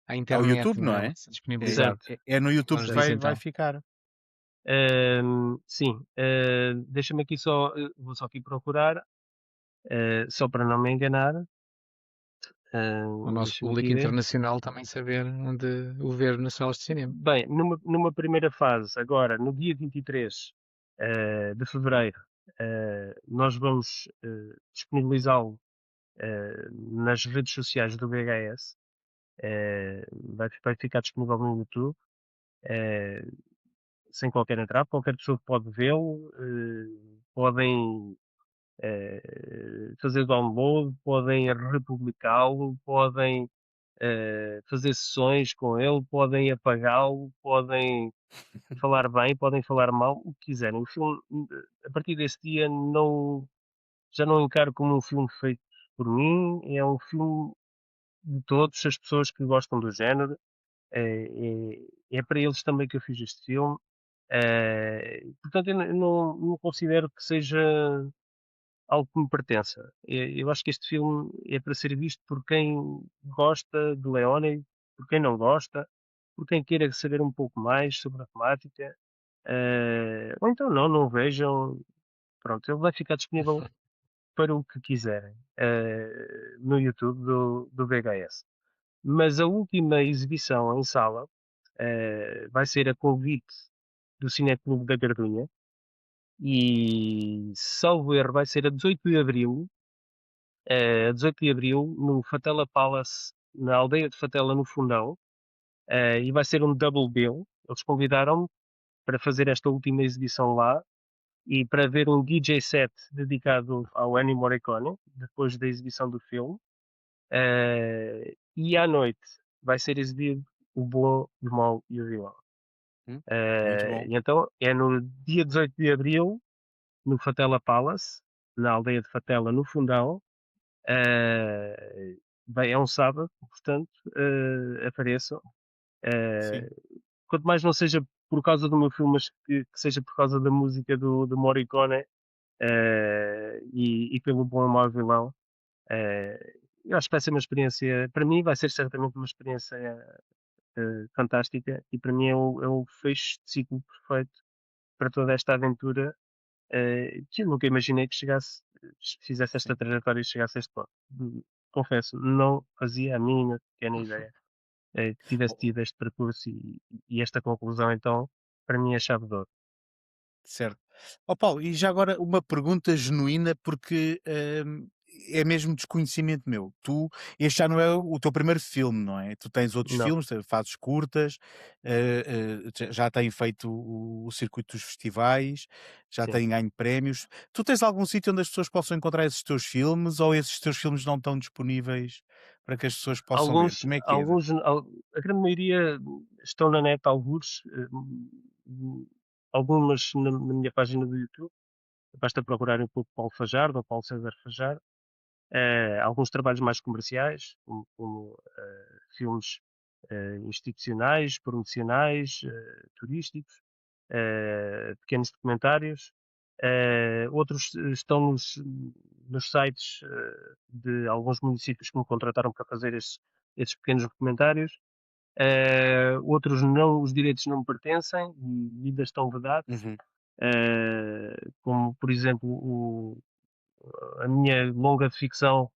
ao internet, YouTube, não não é? Onde é? se disponibilizar. Certo. É no YouTube Vamos que dizer vai então. ficar. Sim. Deixa-me aqui só, vou só aqui procurar, só para não me enganar. O nosso Deixa-me aqui público ver. internacional também saber onde o ver nas salas de cinema. Bem, numa primeira fase, agora, no dia 23 de fevereiro, nós vamos disponibilizá-lo nas redes sociais do BHS. Vai ficar disponível no YouTube, eh, sem qualquer entrave. Qualquer pessoa pode vê-lo, podem fazer download, podem republicá-lo, podem fazer sessões com ele, podem apagá-lo, podem falar bem, podem falar mal, o que quiserem. O filme, a partir desse dia, já não encaro como um filme feito por mim, é um filme de todas as pessoas que gostam do género. É para eles também que eu fiz este filme. Portanto, eu não considero que seja algo que me pertença. Eu acho que este filme é para ser visto por quem gosta de Leone, por quem não gosta, por quem queira saber um pouco mais sobre a temática. Ou então não vejam. Pronto, ele vai ficar disponível para o que quiserem no YouTube do VHS. Mas a última exibição em sala vai ser a convite do Cineclube da Gardunha e, salvo erro, vai ser a 18 de Abril, no Fatela Palace, na aldeia de Fatela, no Fundão, e vai ser um double bill. Eles convidaram-me para fazer esta última exibição lá e para ver um DJ set dedicado ao Ennio Morricone, depois da exibição do filme. E à noite vai ser exibido O Bom, o Mau e o Vilão. Muito bom. E então é no dia 18 de Abril, no Fatela Palace, na aldeia de Fatela, no Fundão. É um sábado, portanto, apareçam. Sim. Quanto mais não seja por causa do meu filme, mas que seja por causa da música do Morricone e pelo bom e mau vilão. Eu acho que vai ser uma experiência, para mim vai ser certamente uma experiência fantástica e para mim é o fecho de ciclo perfeito para toda esta aventura que eu nunca imaginei que fizesse esta trajetória e chegasse a este ponto. Confesso, não fazia a mínima pequena ideia que tivesse tido este percurso e esta conclusão, então, para mim é chave de ouro. Certo. Ó Paulo, e já agora uma pergunta genuína, porque é mesmo desconhecimento meu. Este já não é o teu primeiro filme, não é? Tu tens outros Não, filmes, fazes curtas, já têm feito o circuito dos festivais, já sim. têm ganho prémios. Tu tens algum sítio onde as pessoas possam encontrar esses teus filmes ou esses teus filmes não estão disponíveis para que as pessoas possam ver? Alguns, Como é que é? alguns, a grande maioria estão na net, alguns, algumas na minha página do YouTube. Basta procurar um pouco Paulo Fajardo ou Paulo César Fajardo. Alguns trabalhos mais comerciais, como filmes institucionais, promocionais, turísticos. pequenos documentários. Outros estão nos sites de alguns municípios que me contrataram para fazer esses pequenos documentários. Outros não, os direitos não me pertencem e ainda estão vedados, Uhum. como por exemplo a minha longa de ficção,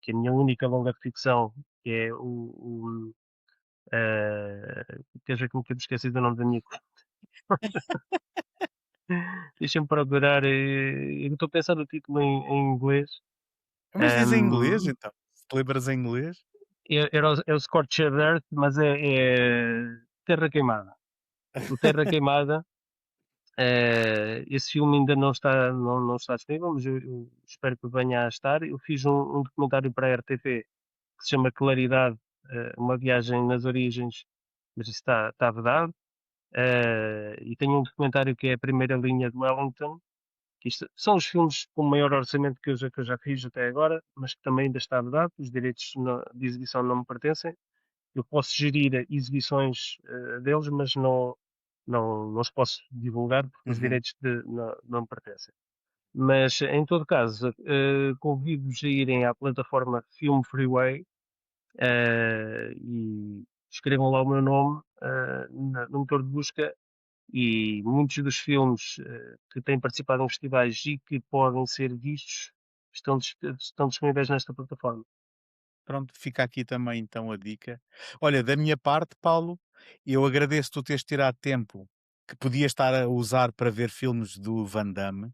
que é a minha única longa de ficção, que é queres ver como que eu me esqueci do nome da minha deixa-me procurar, eu estou a pensar no título em inglês. Mas diz em inglês, Ahm, então. Se te lembras em inglês? é o Scorched Earth, mas é Terra Queimada. O Terra Queimada, esse filme ainda não está disponível, mas eu espero que venha a estar. Eu fiz um documentário para a RTP que se chama Claridade, uma viagem nas origens, mas isso está vedado. E tenho um documentário que é a Primeira Linha de Wellington, que isto são os filmes com o maior orçamento que eu já fiz até agora, mas que também ainda está vedado, os direitos de exibição não me pertencem. Eu posso gerir exibições deles, mas não os posso divulgar porque os Uhum. direitos não me pertencem. Mas, em todo caso, convido-vos a irem à plataforma Film Freeway e escrevam lá o meu nome no motor de busca e muitos dos filmes que têm participado em festivais e que podem ser vistos estão disponíveis nesta plataforma. Pronto, fica aqui também então a dica. Olha, da minha parte, Paulo, eu agradeço tu teres tirado tempo que podias estar a usar para ver filmes do Van Damme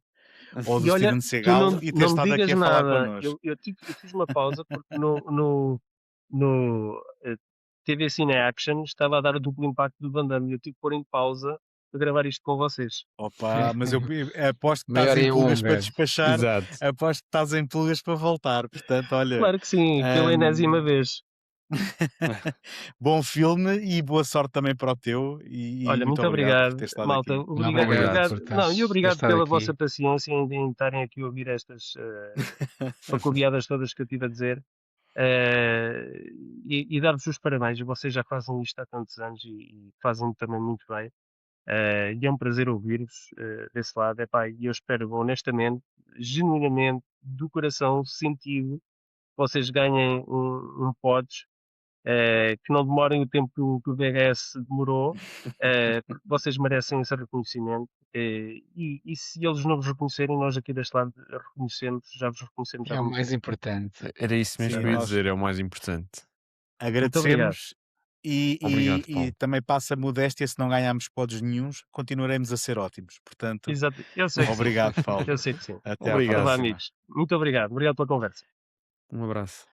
ou do E olha, Steven tu Seagal e teres não me estado aqui digas a falar nada, connosco. eu fiz uma pausa porque no TV Cine Action estava a dar o duplo impacto do Van Damme e eu tive que pôr em pausa para gravar isto com vocês. Opa, mas eu aposto que estás Maior em é pulgas para húngaro. despachar, Exato. aposto que estás em pulgas para voltar. Portanto, olha, Claro que sim, pela enésima vez. bom filme e boa sorte também para o teu e Olha, muito muito obrigado por obrigado, ter estado malta. aqui. Obrigado, Obrigado. obrigado. Não, e por obrigado estar pela aqui. vossa paciência em estarem aqui a ouvir estas pacodeadas todas que eu tive a dizer. E dar-vos os parabéns. Vocês já fazem isto há tantos anos e fazem também muito bem. E é um prazer ouvir-vos desse lado. Epá, e eu espero honestamente, genuinamente, do coração, sentido, que vocês ganhem um pods, que não demorem o tempo que o VHS demorou, porque vocês merecem esse reconhecimento. E se eles não vos reconhecerem, nós aqui deste lado reconhecemos, já vos reconhecemos há É o muito mais tempo. importante. Era isso mesmo Sim, que eu ia nós dizer, é o mais importante. Muito obrigado. agradecemos e, Obrigado, e Paulo. também passa a modéstia, se não ganharmos podes nenhuns, continuaremos a ser ótimos. Portanto, Exato. Eu sei que sim. obrigado, Paulo. Eu sei que sim. Até à Obrigado. Então vá, próxima. amigos. Muito obrigado. Obrigado pela conversa. Um abraço.